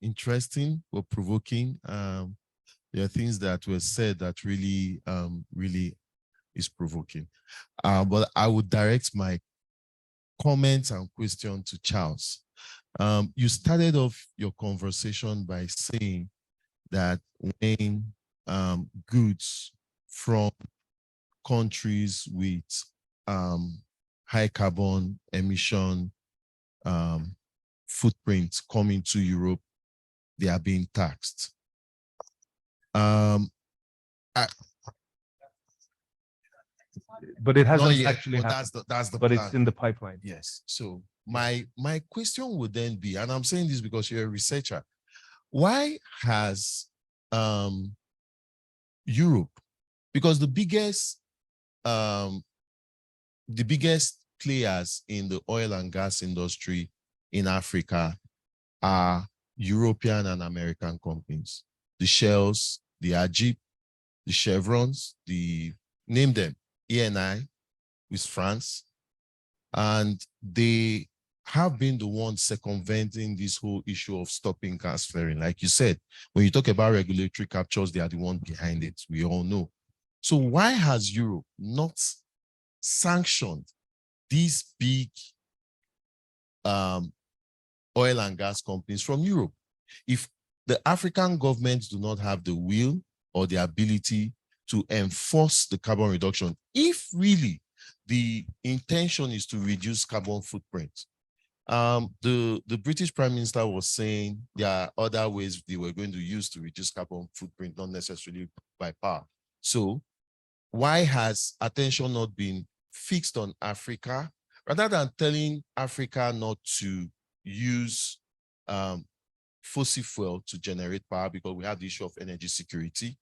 interesting, but provoking. There are things that were said that really, really is provoking. But I would direct my comments and question to Charles. You started off your conversation by saying that when goods from countries with high carbon emission footprints coming to Europe, they are being taxed. But it hasn't yet, actually but happened. that's the But plan. it's in the pipeline. Yes. So my question would then be, and I'm saying this because you're a researcher, why has Europe, because the biggest players in the oil and gas industry in Africa are European and American companies, the Shells, the Ajib, the Chevrons, name them, ENI with France, and they have been the ones circumventing this whole issue of stopping gas flaring. Like you said, when you talk about regulatory captures, they are the one behind it. We all know. So why has Europe not sanctioned these big oil and gas companies from Europe? If the African governments do not have the will or the ability to enforce the carbon reduction, if really the intention is to reduce carbon footprint, the British Prime Minister was saying there are other ways they were going to use to reduce carbon footprint, not necessarily by power. So why has attention not been fixed on Africa rather than telling Africa not to use fossil fuel to generate power, because we have the issue of energy security?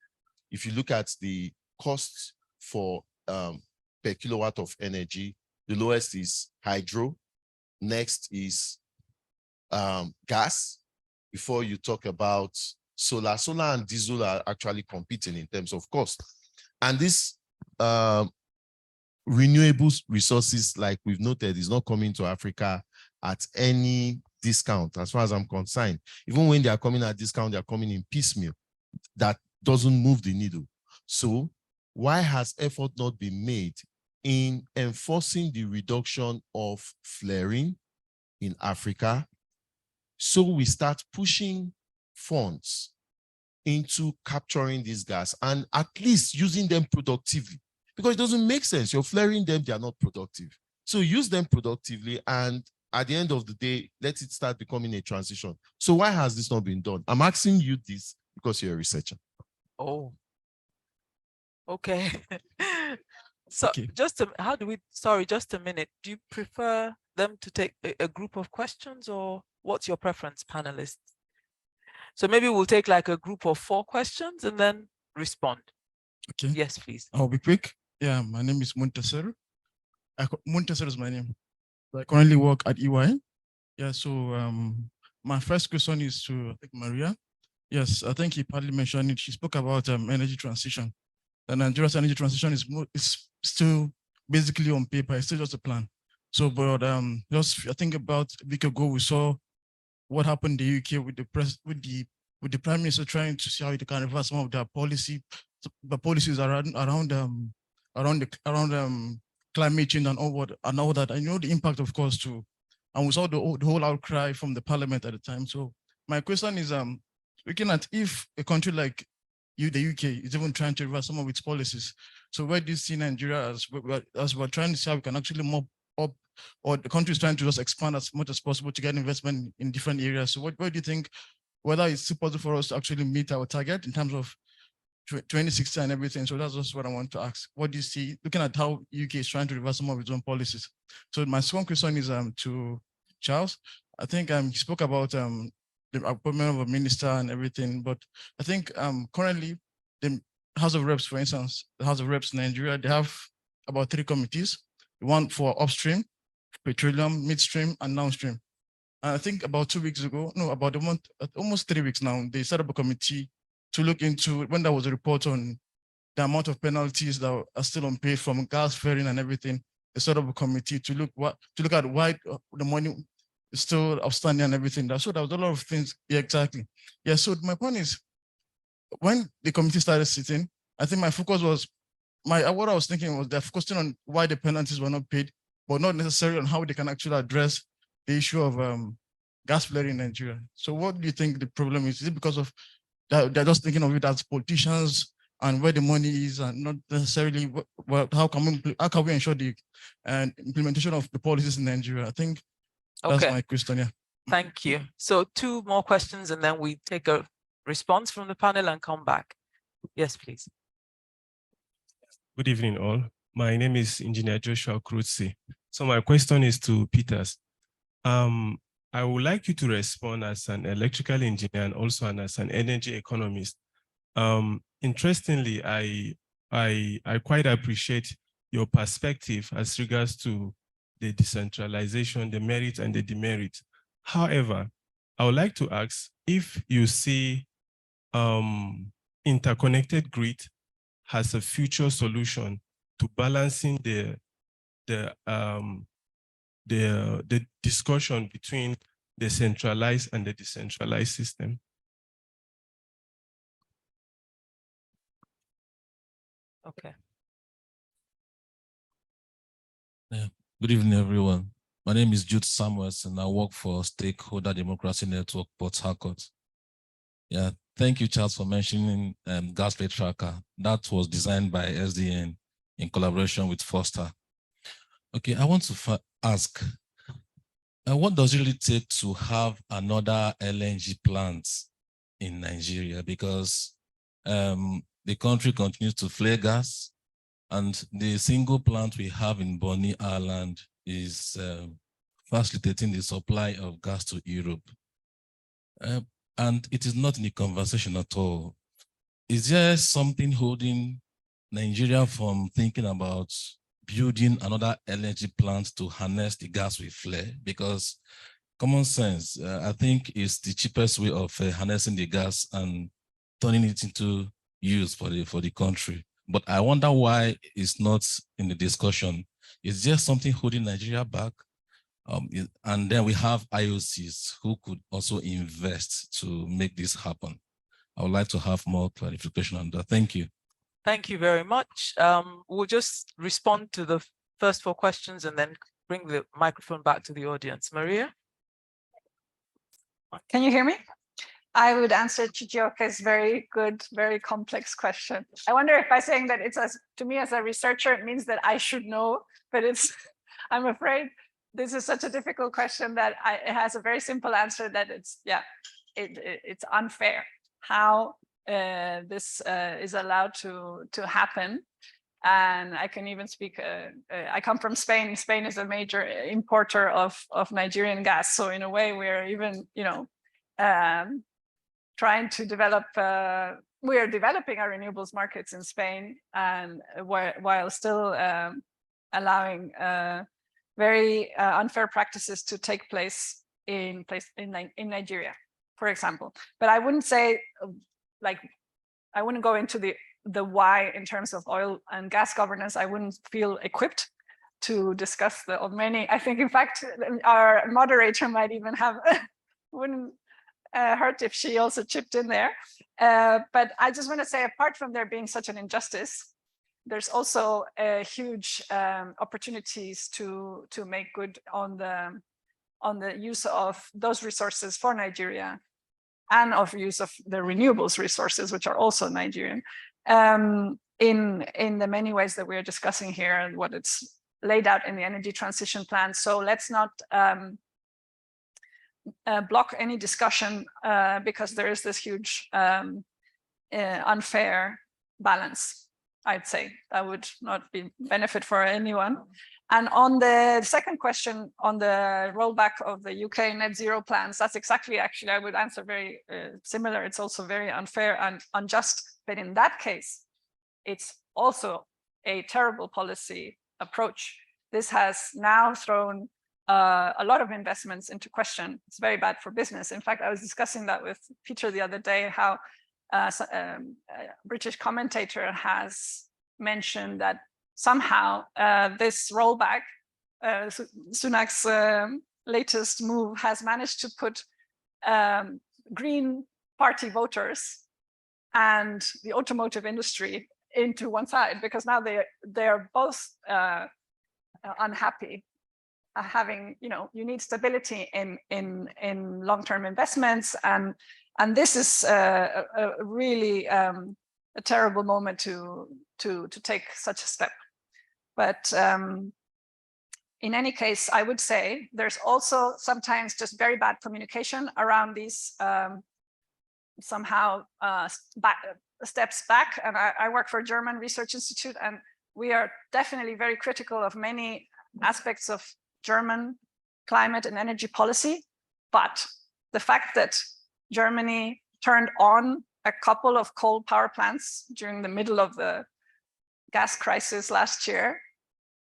If you look at the cost for per kilowatt of energy, the lowest is hydro, next is gas, before you talk about solar. Solar and diesel are actually competing in terms of cost. And this renewable resources, like we've noted, is not coming to Africa at any discount as far as I'm concerned. Even when they are coming at discount, they are coming in piecemeal. That doesn't move the needle. So why has effort not been made in enforcing the reduction of flaring in Africa, so we start pushing funds into capturing this gas and at least using them productively? Because it doesn't make sense. You're flaring them, they are not productive. So use them productively, and at the end of the day, let it start becoming a transition. So why has this not been done? I'm asking you this because you're a researcher. Oh, okay. So Okay. just just a minute. Do you prefer them to take a group of questions, or what's your preference, panelists? So maybe we'll take like a group of 4 questions and then respond. Okay. Yes, please. I'll be quick. Yeah, my name is Muntasir. Muntasir is my name. I currently work at EY. Yeah, so my first question is to, I think, Maria. Yes, I think he partly mentioned it. She spoke about energy transition. The Nigeria's energy transition is still basically on paper. It's still just a plan. So, but just I think about a week ago, we saw what happened in the UK with the Prime Minister trying to see how they can reverse some of their policies around climate change and all that. I know the impact, of course, too. And we saw the whole outcry from the Parliament at the time. So my question is, looking at if a country like the UK is even trying to reverse some of its policies. So where do you see Nigeria as we're trying to see how we can actually mop up, or the country is trying to just expand as much as possible to get investment in different areas? So what do you think, whether it's possible for us to actually meet our target in terms of 2060 and everything? So that's just what I want to ask. What do you see, looking at how UK is trying to reverse some of its own policies? So my second question is to Charles. I think he spoke about the appointment of a minister and everything, but I think currently the House of Reps, for instance, the House of Reps in Nigeria, they have about 3 committees: one for upstream, petroleum, midstream, and downstream. And I think about 2 weeks ago, no, about a month, almost 3 weeks now, they set up a committee to look into, when there was a report on the amount of penalties that are still unpaid from gas flaring and everything, they set up a committee to look at why the money is still outstanding and everything. So there was a lot of things. Yeah, exactly. Yeah. So my point is, when the committee started sitting, I think my focus was what I was thinking was they're focusing on why the penalties were not paid, but not necessarily on how they can actually address the issue of gas flaring in Nigeria. So what do you think the problem is? Is it because of that they're just thinking of it as politicians and where the money is, and not necessarily how can we ensure the implementation of the policies in Nigeria? I think that's my question. Yeah. Thank you. So 2 more questions, and then we take a response from the panel and come back. Yes, please. Good evening, all. My name is Engineer Joshua Krutzi. So my question is to Peters. I would like you to respond as an electrical engineer and also as an energy economist. Interestingly, I quite appreciate your perspective as regards to the decentralization, the merit and the demerit. However, I would like to ask if you see interconnected grid has a future solution to balancing the the discussion between the centralized and the decentralized system. Okay. Yeah. Good evening, everyone. My name is Jude Samuels, and I work for Stakeholder Democracy Network, Port Harcourt. Yeah, thank you, Charles, for mentioning gas rate tracker. That was designed by SDN in collaboration with Foster. Okay, I want to ask, what does it really take to have another LNG plant in Nigeria? Because the country continues to flare gas, and the single plant we have in Bonny Island is facilitating the supply of gas to Europe. And it is not in the conversation at all. Is there something holding Nigeria from thinking about building another LNG plant to harness the gas we flare? Because common sense, I think, is the cheapest way of harnessing the gas and turning it into use for the country. But I wonder why it's not in the discussion. Is there something holding Nigeria back? And then we have IOCs who could also invest to make this happen. I would like to have more clarification on that. Thank you. Thank you very much. We'll just respond to the first 4 questions and then bring the microphone back to the audience. Maria? Can you hear me? I would answer Chijioka's very good, very complex question. I wonder if by saying that it's to me as a researcher, it means that I should know, but I'm afraid this is such a difficult question that it has a very simple answer that it's unfair how this is allowed to happen. And I can even speak, I come from Spain. Spain is a major importer of Nigerian gas. So in a way, we're even, trying to develop, we are developing our renewables markets in Spain, and while still allowing very unfair practices to take place in Nigeria, for example. But I wouldn't say, I wouldn't go into the why in terms of oil and gas governance. I wouldn't feel equipped to discuss many. I think, in fact, our moderator might even have, wouldn't hurt if she also chipped in there. But I just want to say, apart from there being such an injustice, there's also huge opportunities to make good on the use of those resources for Nigeria, and of use of the renewables resources, which are also Nigerian, in the many ways that we're discussing here and what it's laid out in the energy transition plan. So let's not block any discussion because there is this huge unfair balance. I'd say that would not be benefit for anyone. And on the second question, on the rollback of the UK net zero plans, that's exactly, actually, I would answer very similar. It's also very unfair and unjust. But in that case, it's also a terrible policy approach. This has now thrown a lot of investments into question. It's very bad for business. In fact, I was discussing that with Peter the other day, how a British commentator has mentioned that somehow this rollback, Sunak's latest move, has managed to put Green Party voters and the automotive industry into one side, because now they're both unhappy. Having, you need stability in long-term investments, and this is a really a terrible moment to take such a step. But in any case, I would say there's also sometimes just very bad communication around these somehow steps back. And I work for a German research institute, and we are definitely very critical of many aspects of German climate and energy policy. But the fact that Germany turned on a couple of coal power plants during the middle of the gas crisis last year,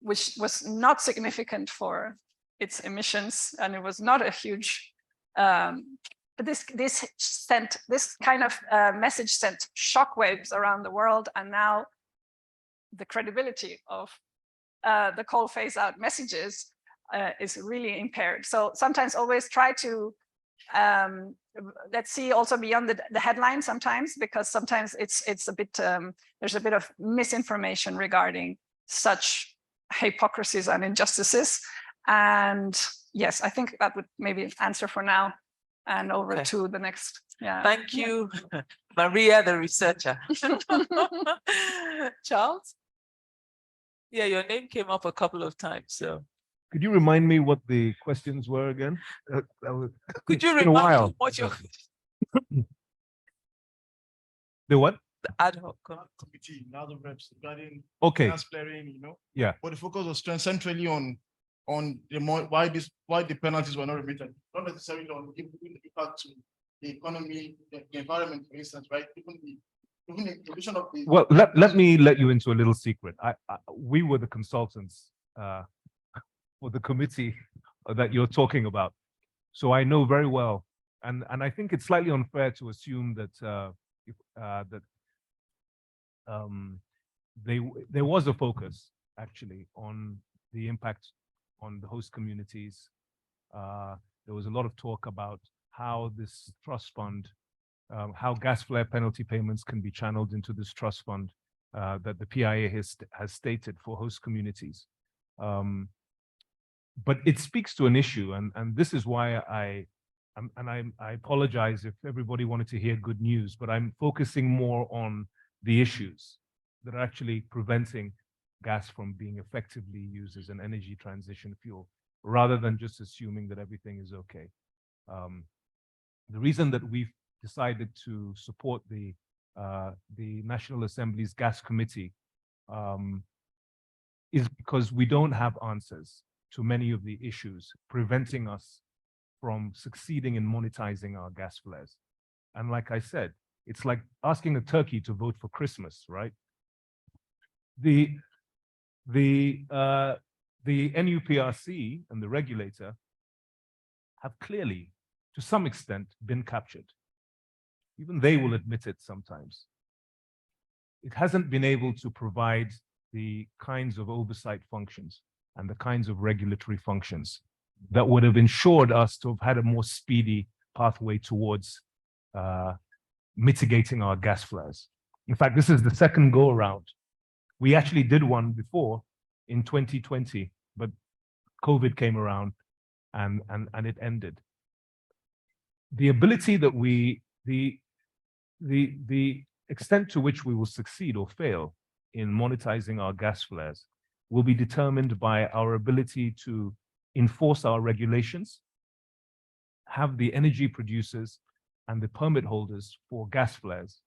which was not significant for its emissions, and it was not a huge, but this kind of message sent shockwaves around the world, and now the credibility of the coal phase out messages is really impaired. So sometimes always try to let's see also beyond the headline sometimes, because sometimes it's a bit there's a bit of misinformation regarding such hypocrisies and injustices. And yes, I think that would maybe answer for now, and over to the next. Yeah. Thank you, Maria, the researcher. Charles? Yeah, your name came up a couple of times, so. Could you remind me what the questions were again? Could you it's been a remind while. me what your The what? the ad hoc committee, now the reps regarding Okay. gas flaring, you know? Yeah. But the focus was centrally on the more why the penalties were not remitted, not necessarily on the impact to the economy, the environment, for instance, right? Even the provision of the. Well, let me let you into a little secret. We were the consultants for the committee that you're talking about, so I know very well, and I think it's slightly unfair to assume that there was a focus actually on the impact on the host communities. There was a lot of talk about how this trust fund, how gas flare penalty payments can be channeled into this trust fund that the PIA has stated for host communities. But it speaks to an issue, and this is why I apologize if everybody wanted to hear good news, but I'm focusing more on the issues that are actually preventing gas from being effectively used as an energy transition fuel, rather than just assuming that everything is okay. The reason that we've decided to support the National Assembly's Gas Committee is because we don't have answers to many of the issues preventing us from succeeding in monetizing our gas flares. And like I said, it's like asking a turkey to vote for Christmas, right? The NUPRC and the regulator have clearly, to some extent, been captured. Even they will admit it sometimes. It hasn't been able to provide the kinds of oversight functions and the kinds of regulatory functions that would have ensured us to have had a more speedy pathway towards mitigating our gas flares. In fact, this is the second go around. We actually did one before in 2020, but COVID came around and it ended. The ability that the extent to which we will succeed or fail in monetizing our gas flares will be determined by our ability to enforce our regulations, have the energy producers and the permit holders for gas flares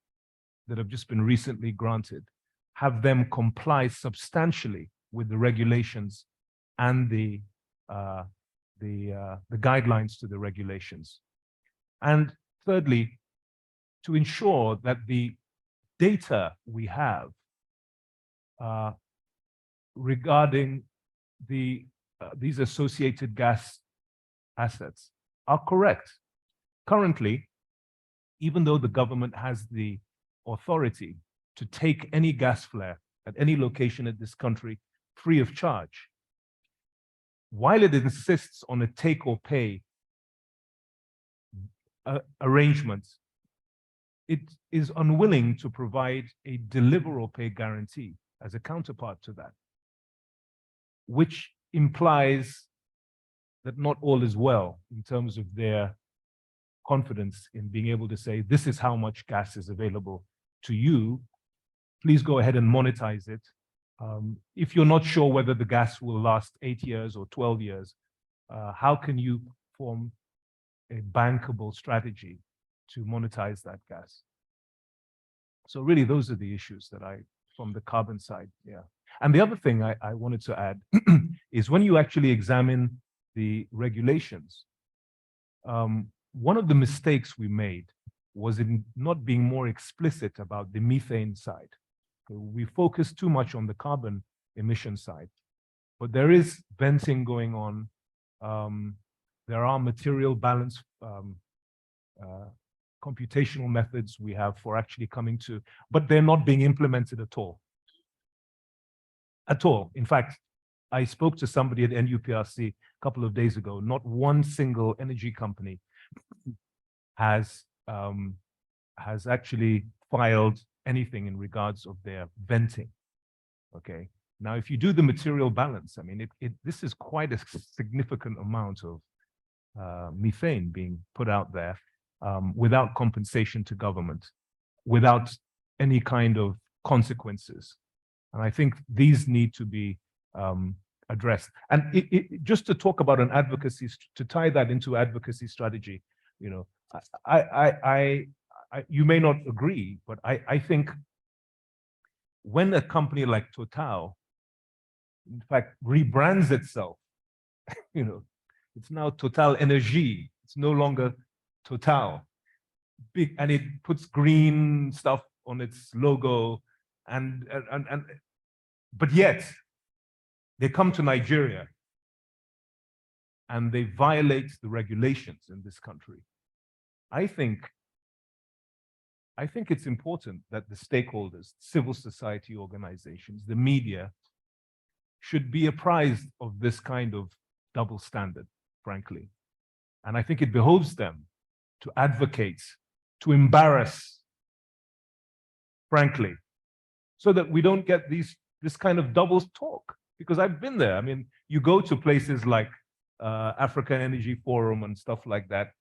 that have just been recently granted, have them comply substantially with the regulations and the guidelines to the regulations. And thirdly, to ensure that the data we have regarding these associated gas assets are correct. Currently, even though the government has the authority to take any gas flare at any location in this country free of charge, while it insists on a take or pay arrangement, it is unwilling to provide a deliver or pay guarantee as a counterpart to that, which implies that not all is well in terms of their confidence in being able to say, this is how much gas is available to you. Please go ahead and monetize it. If you're not sure whether the gas will last 8 years or 12 years, how can you form a bankable strategy to monetize that gas? So really, those are the issues that from the carbon side, yeah. And the other thing I wanted to add is when you actually examine the regulations, one of the mistakes we made was in not being more explicit about the methane side. We focus too much on the carbon emission side, but there is venting going on. There are material balance computational methods we have for actually coming to, but they're not being implemented at all. At all. In fact, I spoke to somebody at NUPRC a couple of days ago. Not one single energy company has actually filed anything in regards of their venting. Okay. Now, if you do the material balance, I mean, this is quite a significant amount of methane being put out there without compensation to government, without any kind of consequences. And I think these need to be addressed. And just to talk about an advocacy, to tie that into advocacy strategy, you know, you may not agree, but I think when a company like Total, in fact, rebrands itself, you know, it's now Total Energy. It's no longer Total. Big, and it puts green stuff on its logo, but yet they come to Nigeria and they violate the regulations in this country. I think it's important that the stakeholders, civil society organizations, the media, should be apprised of this kind of double standard, frankly. And I think it behoves them to advocate, to embarrass, frankly, so that we don't get this kind of double talk. Because I've been there. I mean, you go to places like African Energy Forum and stuff like that,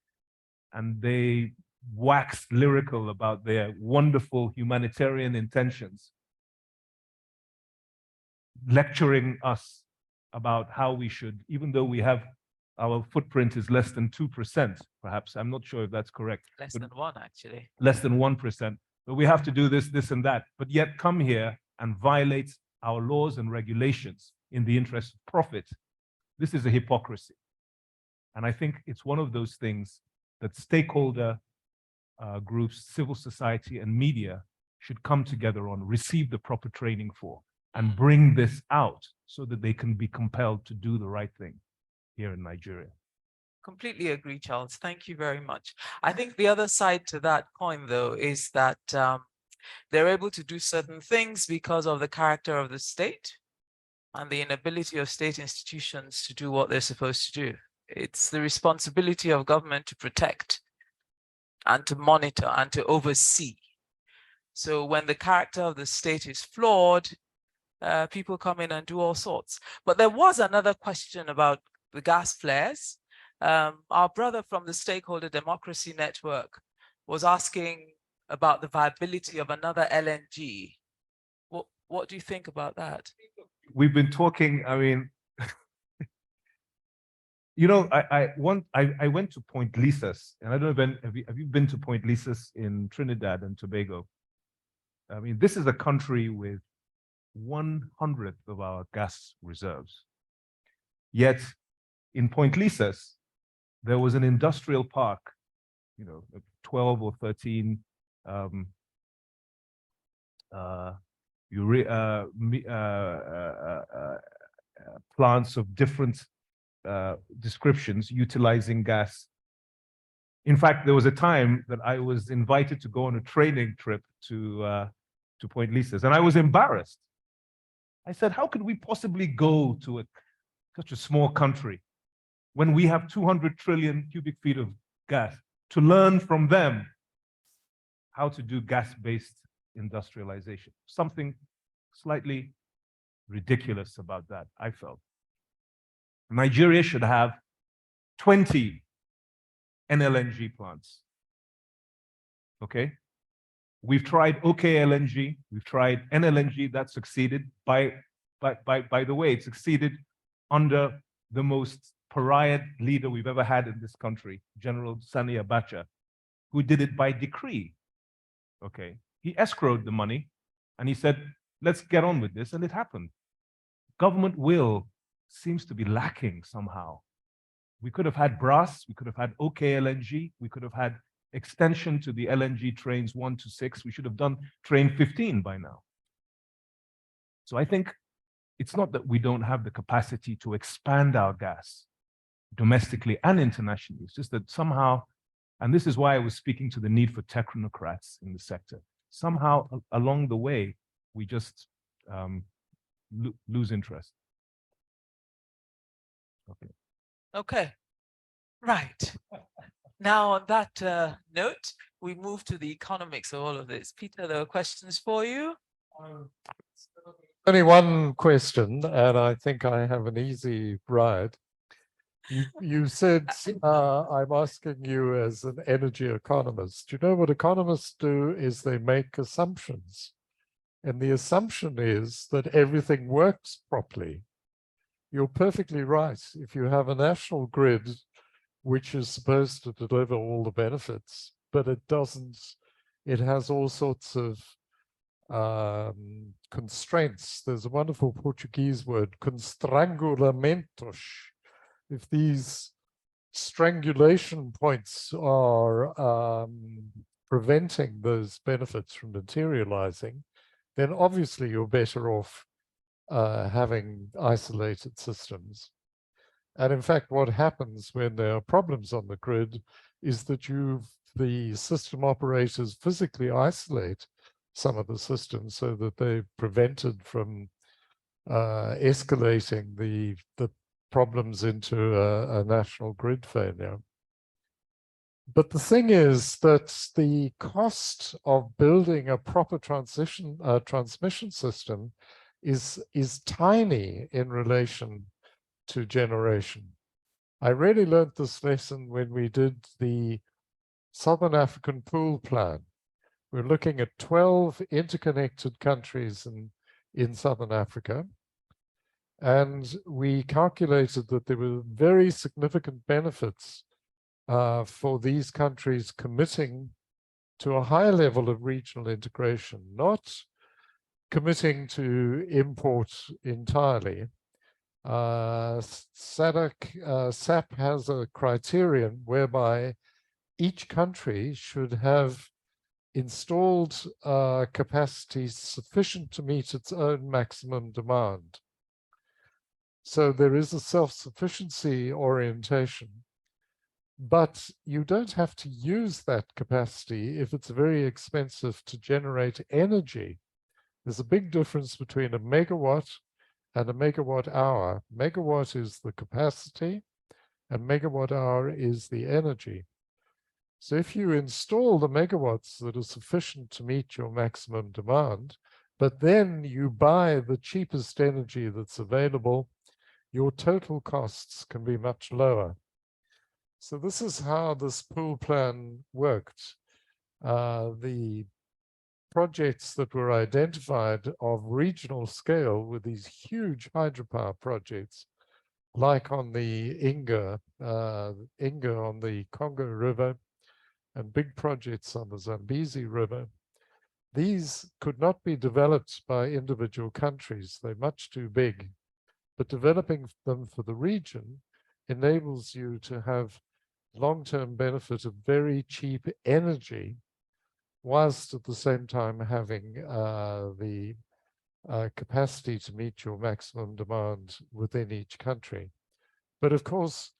and they wax lyrical about their wonderful humanitarian intentions, lecturing us about how we should, even though we have, our footprint is less than 2%, perhaps. I'm not sure if that's correct. Less than 1%, actually. Less than 1%. But we have to do this, this, and that. But yet come here and violate our laws and regulations in the interest of profit. This is a hypocrisy. And I think it's one of those things that stakeholder groups, civil society, and media should come together on, receive the proper training for, and bring this out so that they can be compelled to do the right thing here in Nigeria. Completely agree, Charles. Thank you very much. I think the other side to that coin, though, is that they're able to do certain things because of the character of the state and the inability of state institutions to do what they're supposed to do. It's the responsibility of government to protect and to monitor and to oversee. So when the character of the state is flawed, people come in and do all sorts. But there was another question about the gas flares. Our brother from the Stakeholder Democracy Network was asking about the viability of another LNG. What do you think about that? We've been talking, I mean, you know, I went to Point Lisas, and I don't know, have you been to Point Lisas in Trinidad and Tobago? I mean, this is a country with 1/100th of our gas reserves. Yet in Point Lisas, there was an industrial park, you know, 12 or 13 plants of different descriptions utilizing gas. In fact, there was a time that I was invited to go on a training trip to Point Lisas, and I was embarrassed. I said, how could we possibly go to such a small country when we have 200 trillion cubic feet of gas to learn from them how to do gas-based industrialization? Something slightly ridiculous about that, I felt. Nigeria should have 20 NLNG plants. Okay? We've tried OKLNG, we've tried NLNG, that succeeded. By the way, it succeeded under the most pariah leader we've ever had in this country, General Sani Abacha, who did it by decree. Okay? He escrowed the money and he said, let's get on with this, and it happened. Government will seems to be lacking somehow. We could have had BRAS, we could have had OKLNG, we could have had extension to the LNG trains 1 to 6. We should have done train 15 by now. So I think it's not that we don't have the capacity to expand our gas domestically and internationally. It's just that somehow, and this is why I was speaking to the need for technocrats in the sector, somehow along the way, we just lose interest. Okay, right. Now, on that note, we move to the economics of all of this. Peter, there are questions for you. Only one question, and I think I have an easy ride. You said I'm asking you as an energy economist. You know what economists do is they make assumptions. And the assumption is that everything works properly. You're perfectly right. If you have a national grid, which is supposed to deliver all the benefits, but it doesn't, it has all sorts of constraints. There's a wonderful Portuguese word, constrangulamentos. If these strangulation points are preventing those benefits from materializing, then obviously you're better off having isolated systems. And in fact, what happens when there are problems on the grid is that the system operators physically isolate some of the systems so that they're prevented from escalating the problems into a national grid failure. But the thing is that the cost of building a proper transmission system is tiny in relation to generation. I really learned this lesson when we did the Southern African Pool Plan. We're looking at 12 interconnected countries in Southern Africa. And we calculated that there were very significant benefits for these countries committing to a higher level of regional integration, not committing to import entirely. SAP has a criterion whereby each country should have installed capacity sufficient to meet its own maximum demand. So there is a self-sufficiency orientation, but you don't have to use that capacity if it's very expensive to generate energy. There's a big difference between a megawatt and a megawatt hour. Megawatt is the capacity and megawatt hour is the energy. So if you install the megawatts that are sufficient to meet your maximum demand, but then you buy the cheapest energy that's available, your total costs can be much lower. So this is how this pool plan worked. The projects that were identified of regional scale were these huge hydropower projects, like on the Inga on the Congo River, and big projects on the Zambezi River. These could not be developed by individual countries. They're much too big. But developing them for the region enables you to have long-term benefit of very cheap energy, whilst at the same time having the capacity to meet your maximum demand within each country. But of course,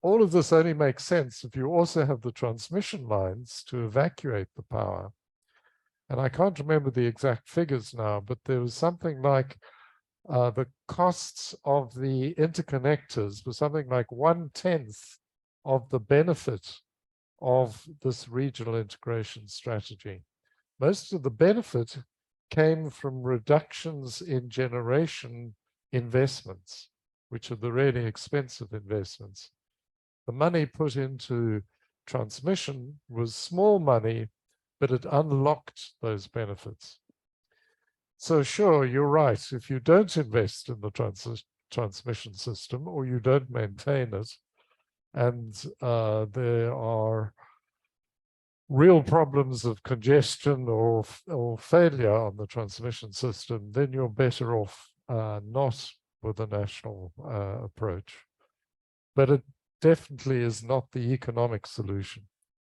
all of this only makes sense if you also have the transmission lines to evacuate the power. And I can't remember the exact figures now, but there was something like the costs of the interconnectors were something like 1/10 of the benefit of this regional integration strategy. Most of the benefit came from reductions in generation investments, which are the really expensive investments. The money put into transmission was small money, but it unlocked those benefits. So sure, you're right. If you don't invest in the transmission system or you don't maintain it, and there are real problems of congestion or failure on the transmission system, then you're better off not with a national approach. But it definitely is not the economic solution.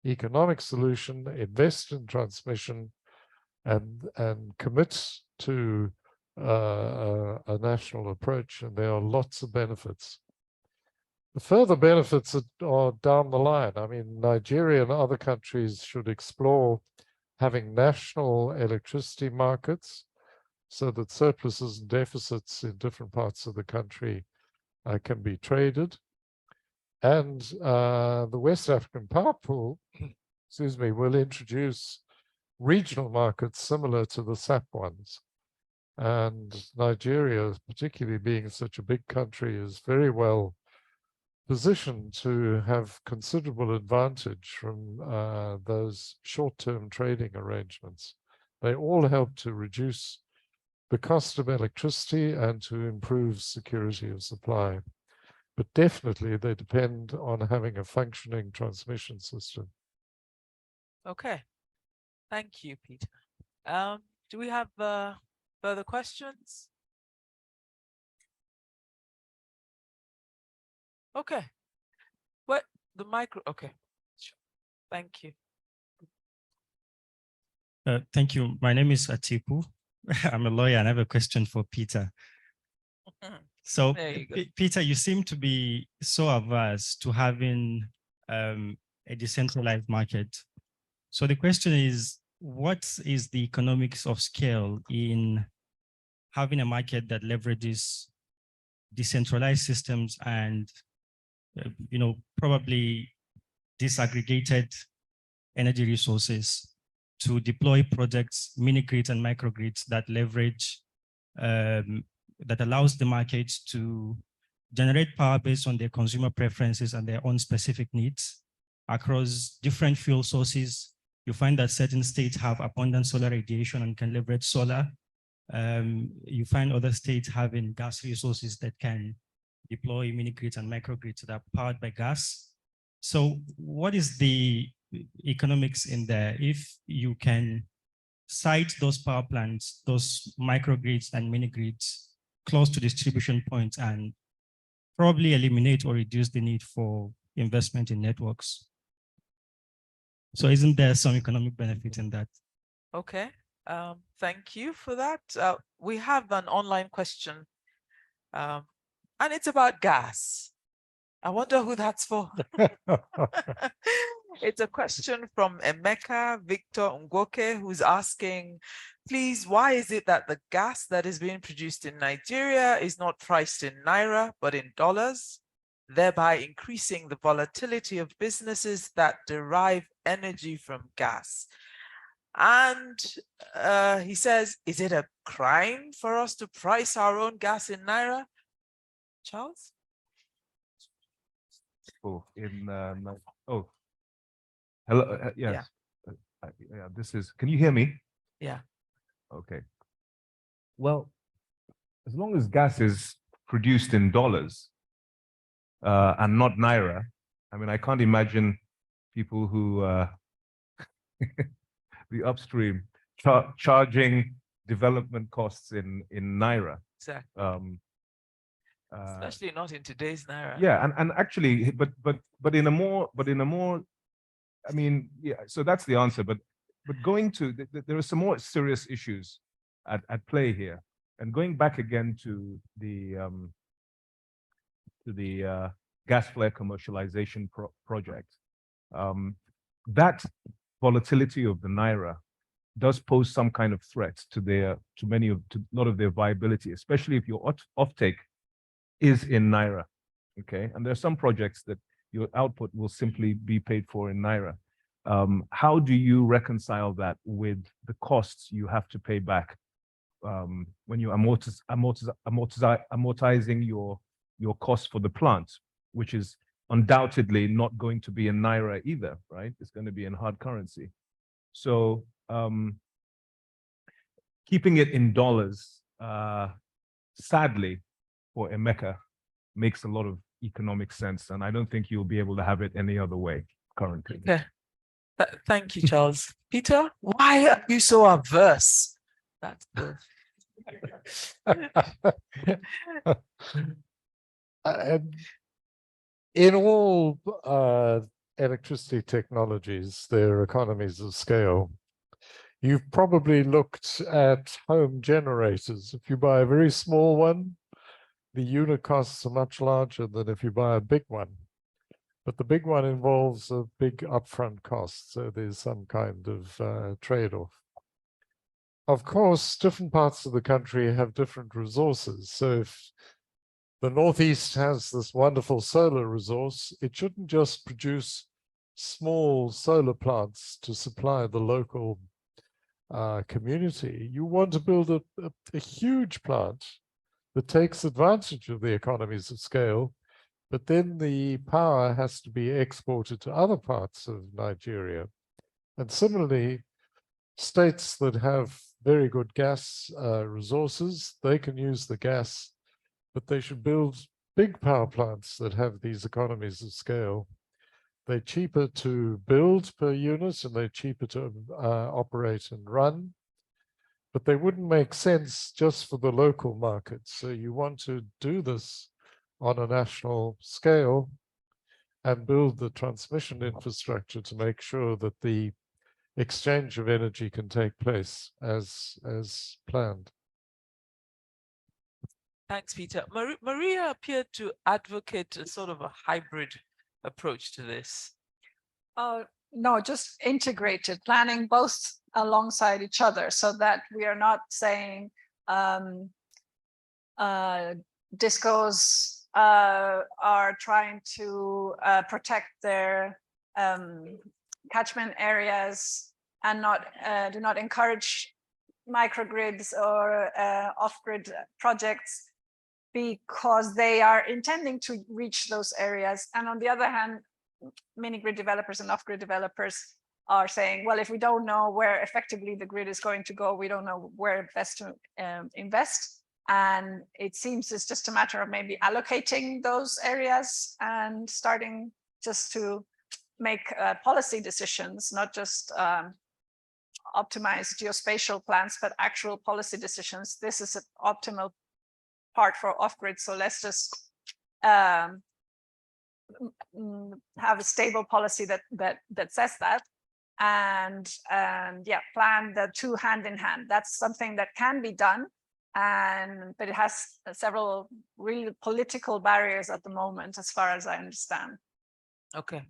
Economic solution, invest in transmission and commit to a national approach, and there are lots of benefits. The further benefits are down the line. I mean, Nigeria and other countries should explore having national electricity markets so that surpluses and deficits in different parts of the country can be traded. And the West African Power Pool, excuse me, will introduce regional markets similar to the SAP ones. And Nigeria, particularly being such a big country, is very well positioned to have considerable advantage from those short-term trading arrangements. They all help to reduce the cost of electricity and to improve security of supply. But definitely they depend on having a functioning transmission system. Okay, thank you, Peter. Do we have further questions? Okay, what the micro? Okay, sure. Thank you. Thank you. My name is Atiku. I'm a lawyer and I have a question for Peter. So, Peter, you seem to be so averse to having a decentralized market. So the question is, what is the economics of scale in having a market that leverages decentralized systems and, probably disaggregated energy resources to deploy projects, mini grids and microgrids that leverage, that allows the market to generate power based on their consumer preferences and their own specific needs across different fuel sources. You find that certain states have abundant solar radiation and can leverage solar. You find other states having gas resources that can deploy mini grids and microgrids that are powered by gas. So what is the economics in there if you can site those power plants, those microgrids and mini grids close to distribution points and probably eliminate or reduce the need for investment in networks? So isn't there some economic benefit in that? Okay, thank you for that. We have an online question and it's about gas. I wonder who that's for. It's a question from Emeka Victor Ngoke, who's asking, please, why is it that the gas that is being produced in Nigeria is not priced in Naira, but in dollars, thereby increasing the volatility of businesses that derive energy from gas? And he says, is it a crime for us to price our own gas in Naira? Charles? Oh, hello. Yes. Yeah, this is. Can you hear me? Yeah. Okay. Well, as long as gas is produced in dollars and not Naira, I mean, I can't imagine people who the upstream charging development costs in Naira. Exactly. Especially not in today's Naira. Yeah, and actually, but in a more, I mean, yeah. So that's the answer. But going to there are some more serious issues at play here, and going back again to the gas flare commercialization project, that volatility of the Naira does pose some kind of threat to a lot of their viability, especially if your offtake is in Naira. Okay, and there are some projects that your output will simply be paid for in Naira. How do you reconcile that with the costs you have to pay back when you amortizing your costs for the plant, which is undoubtedly not going to be in Naira either, right? It's going to be in hard currency. So keeping it in dollars, sadly, for Emeka, makes a lot of economic sense, and I don't think you'll be able to have it any other way currently. Okay. Thank you, Charles. Peter, why are you so averse? That's good. In all electricity technologies, there are economies of scale. You've probably looked at home generators. If you buy a very small one, the unit costs are much larger than if you buy a big one. But the big one involves a big upfront cost, so there's some kind of trade-off. Of course, different parts of the country have different resources. So if the Northeast has this wonderful solar resource. It shouldn't just produce small solar plants to supply the local community. You want to build a huge plant that takes advantage of the economies of scale, but then the power has to be exported to other parts of Nigeria. And similarly, states that have very good gas resources, they can use the gas, but they should build big power plants that have these economies of scale. They're cheaper to build per unit and they're cheaper to operate and run, but they wouldn't make sense just for the local market. So you want to do this on a national scale and build the transmission infrastructure to make sure that the exchange of energy can take place as planned. Thanks, Peter. Maria appeared to advocate a sort of a hybrid approach to this. No, just integrated planning both alongside each other so that we are not saying discos are trying to protect their catchment areas and do not encourage microgrids or off-grid projects because they are intending to reach those areas. And on the other hand, mini-grid developers and off-grid developers are saying, well, if we don't know where effectively the grid is going to go, we don't know where best to invest. And it seems it's just a matter of maybe allocating those areas and starting just to make policy decisions, not just optimize geospatial plans, but actual policy decisions. This is an optimal part for off-grid. So let's just have a stable policy that says that, and yeah, plan the two hand in hand. That's something that can be done, but it has several real political barriers at the moment, as far as I understand. Okay.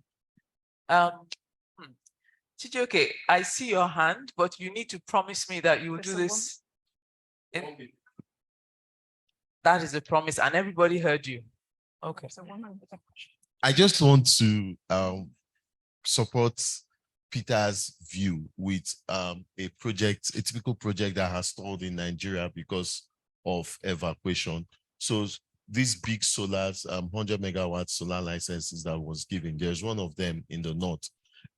Chijioke, I see your hand, but you need to promise me that you will do this. That is a promise, and everybody heard you. Okay. I just want to support Peter's view with a typical project that has stalled in Nigeria because of evacuation. So these big solars, 100 megawatt solar licenses that was given, there's one of them in the north.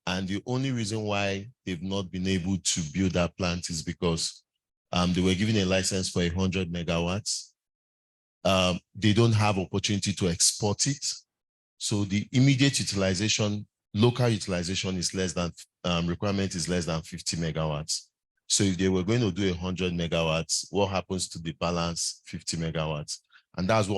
And the only reason why they've not been able to build that plant is because they were given a license for 100 megawatts. They don't have opportunity to export it. So the immediate utilization, local utilization is less than, requirement is less than 50 megawatts. So if they were going to do 100 megawatts, what happens to the balance 50 megawatts? And that's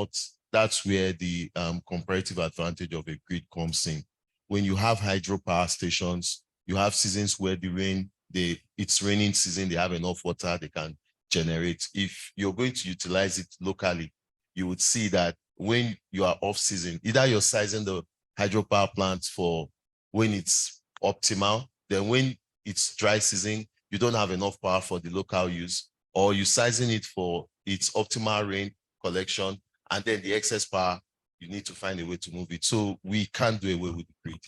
where the comparative advantage of a grid comes in. When you have hydropower stations, you have seasons where it's raining season, they have enough water, they can generate. If you're going to utilize it locally, you would see that when you are off season, either you're sizing the hydropower plant for when it's optimal, then when it's dry season, you don't have enough power for the local use, or you're sizing it for its optimal rain collection, and then the excess power, you need to find a way to move it. So we can't do away with the grid.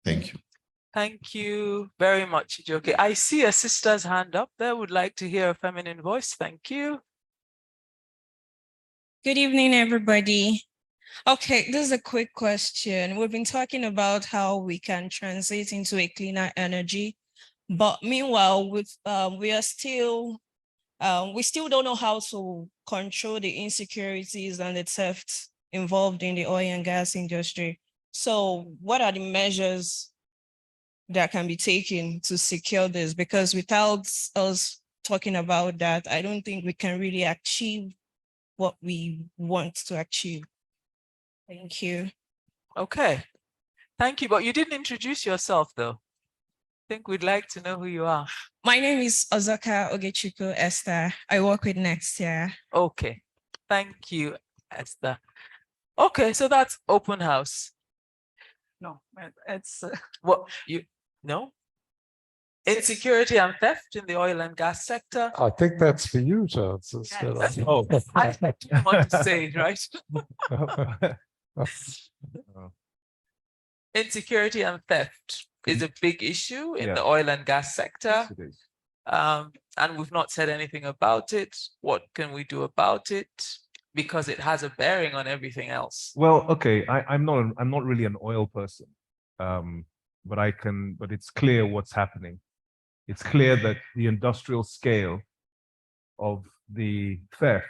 Thank you. Thank you very much, Chijioke. I see a sister's hand up there. Would like to hear a feminine voice. Thank you. Good evening, everybody. Okay, this is a quick question. We've been talking about how we can transit into a cleaner energy, but meanwhile, we still don't know how to control the insecurities and the theft involved in the oil and gas industry. So what are the measures that can be taken to secure this? Because without us talking about that, I don't think we can really achieve what we want to achieve. Thank you. Okay, thank you. But you didn't introduce yourself, though. I think we'd like to know who you are. My name is Ozaka Ogechukwu Esther. I work with Nextia. Okay, thank you, Esther. Okay, so that's open house. No, it's What you no? Insecurity and theft in the oil and gas sector. I think that's for you, Charles. Yes. I didn't want to say it, right? Insecurity and theft is a big issue in the oil and gas sector. Yes, it is. And we've not said anything about it. What can we do about it? Because it has a bearing on everything else. Well, okay, I'm not really an oil person, but it's clear what's happening. It's clear that the industrial scale of the theft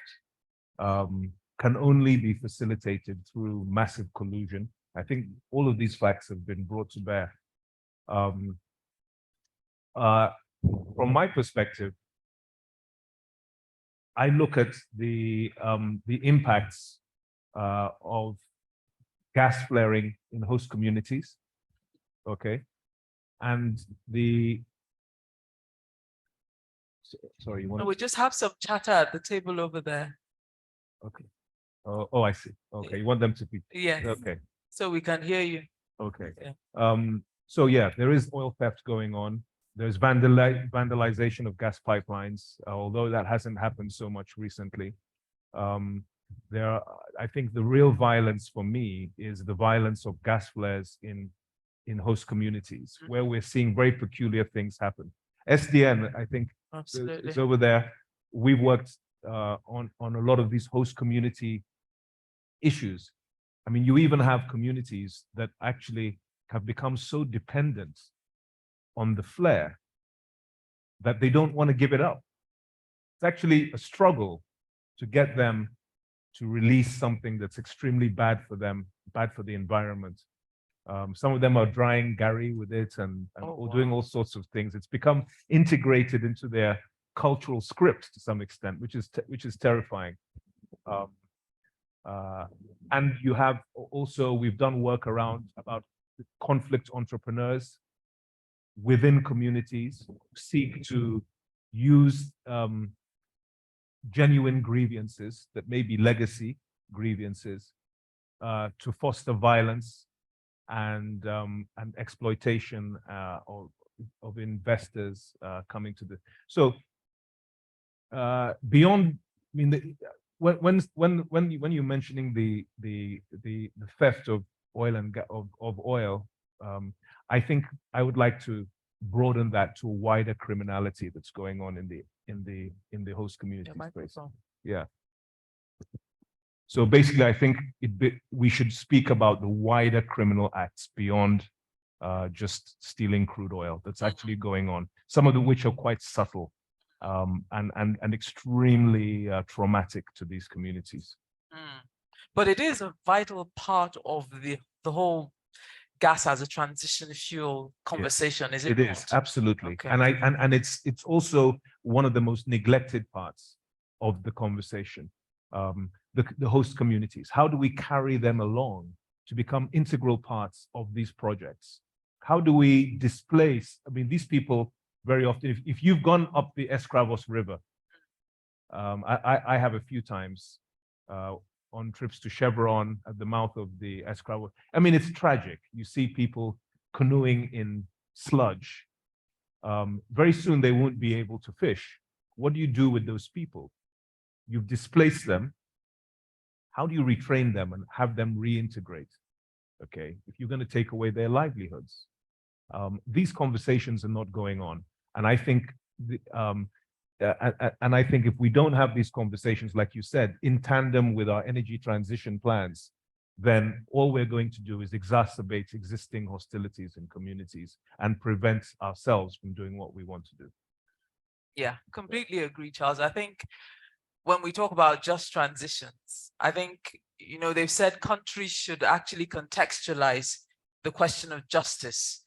can only be facilitated through massive collusion. I think all of these facts have been brought to bear. From my perspective, I look at the impacts of gas flaring in host communities, okay, and sorry, you want? No, we just have some chatter at the table over there. Okay. Oh, I see. Okay, you want them to be? Yes. Okay. So we can hear you. Okay. Yeah. So yeah, there is oil theft going on. There's vandalization of gas pipelines, although that hasn't happened so much recently. I think the real violence for me is the violence of gas flares in host communities, where we're seeing very peculiar things happen. SDN, I think, is over there. We've worked on a lot of these host community issues. I mean, you even have communities that actually have become so dependent on the flare that they don't want to give it up. It's actually a struggle to get them to release something that's extremely bad for them, bad for the environment. Some of them are drying Gary with it and doing all sorts of things. It's become integrated into their cultural script to some extent, which is terrifying. And you have also, we've done work about conflict entrepreneurs within communities who seek to use genuine grievances that may be legacy grievances to foster violence and exploitation of investors coming to the. So beyond, I mean, when you're mentioning the theft of oil and of oil, I think I would like to broaden that to a wider criminality that's going on in the host community space. Yeah. So basically, I think we should speak about the wider criminal acts beyond just stealing crude oil that's actually going on. Some of which are quite subtle and extremely traumatic to these communities. But it is a vital part of the whole gas as a transition fuel conversation, is it? It is, absolutely. Okay. And it's also one of the most neglected parts of the conversation. The host communities. How do we carry them along to become integral parts of these projects? How do we displace? I mean, these people very often, if you've gone up the Escravos River, I have a few times on trips to Chevron at the mouth of the Escravos. I mean, it's tragic. You see people canoeing in sludge. Very soon they won't be able to fish. What do you do with those people? You've displaced them. How do you retrain them and have them reintegrate? Okay, if you're going to take away their livelihoods. These conversations are not going on. And I think if we don't have these conversations, like you said, in tandem with our energy transition plans, then all we're going to do is exacerbate existing hostilities in communities and prevent ourselves from doing what we want to do. Yeah, completely agree, Charles. I think when we talk about just transitions, I think, you know, they've said countries should actually contextualize the question of justice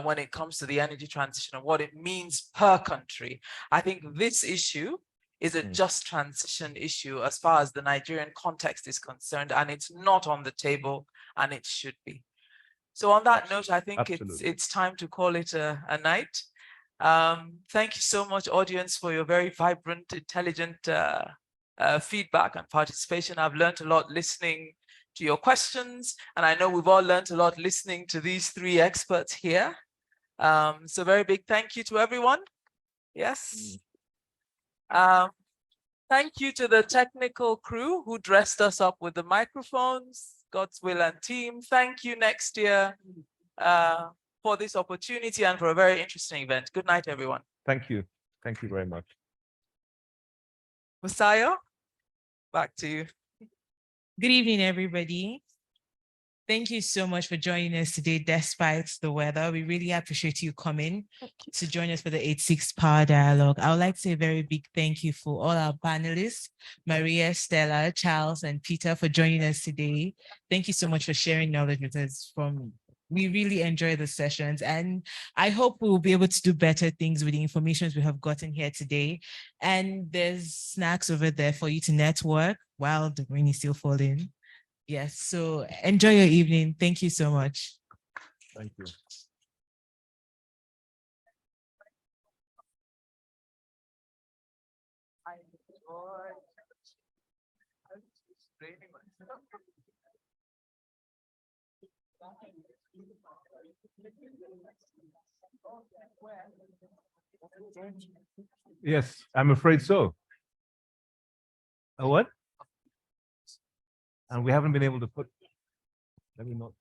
when it comes to the energy transition and what it means per country. I think this issue is a just transition issue as far as the Nigerian context is concerned, and it's not on the table, and it should be. So on that note, I think it's time to call it a night. Thank you so much, audience, for your very vibrant, intelligent feedback and participation. I've learned a lot listening to your questions, and I know we've all learned a lot listening to these three experts here. So very big thank you to everyone. Yes. Thank you to the technical crew who dressed us up with the microphones, God's will and team. Thank you next year for this opportunity and for a very interesting event. Good night, everyone. Thank you. Thank you very much. Musayo, back to you. Good evening, everybody. Thank you so much for joining us today, despite the weather. We really appreciate you coming to join us for the 8-6 Power Dialogue. I would like to say a very big thank you for all our panelists, Maria, Stella, Charles, and Peter, for joining us today. Thank you so much for sharing knowledge with us. We really enjoy the sessions, and I hope we will be able to do better things with the information we have gotten here today. And there's snacks over there for you to network while the rain is still falling. Yes, so enjoy your evening. Thank you so much. Thank you. Yes, I'm afraid so. A what? And we haven't been able to put, let me not.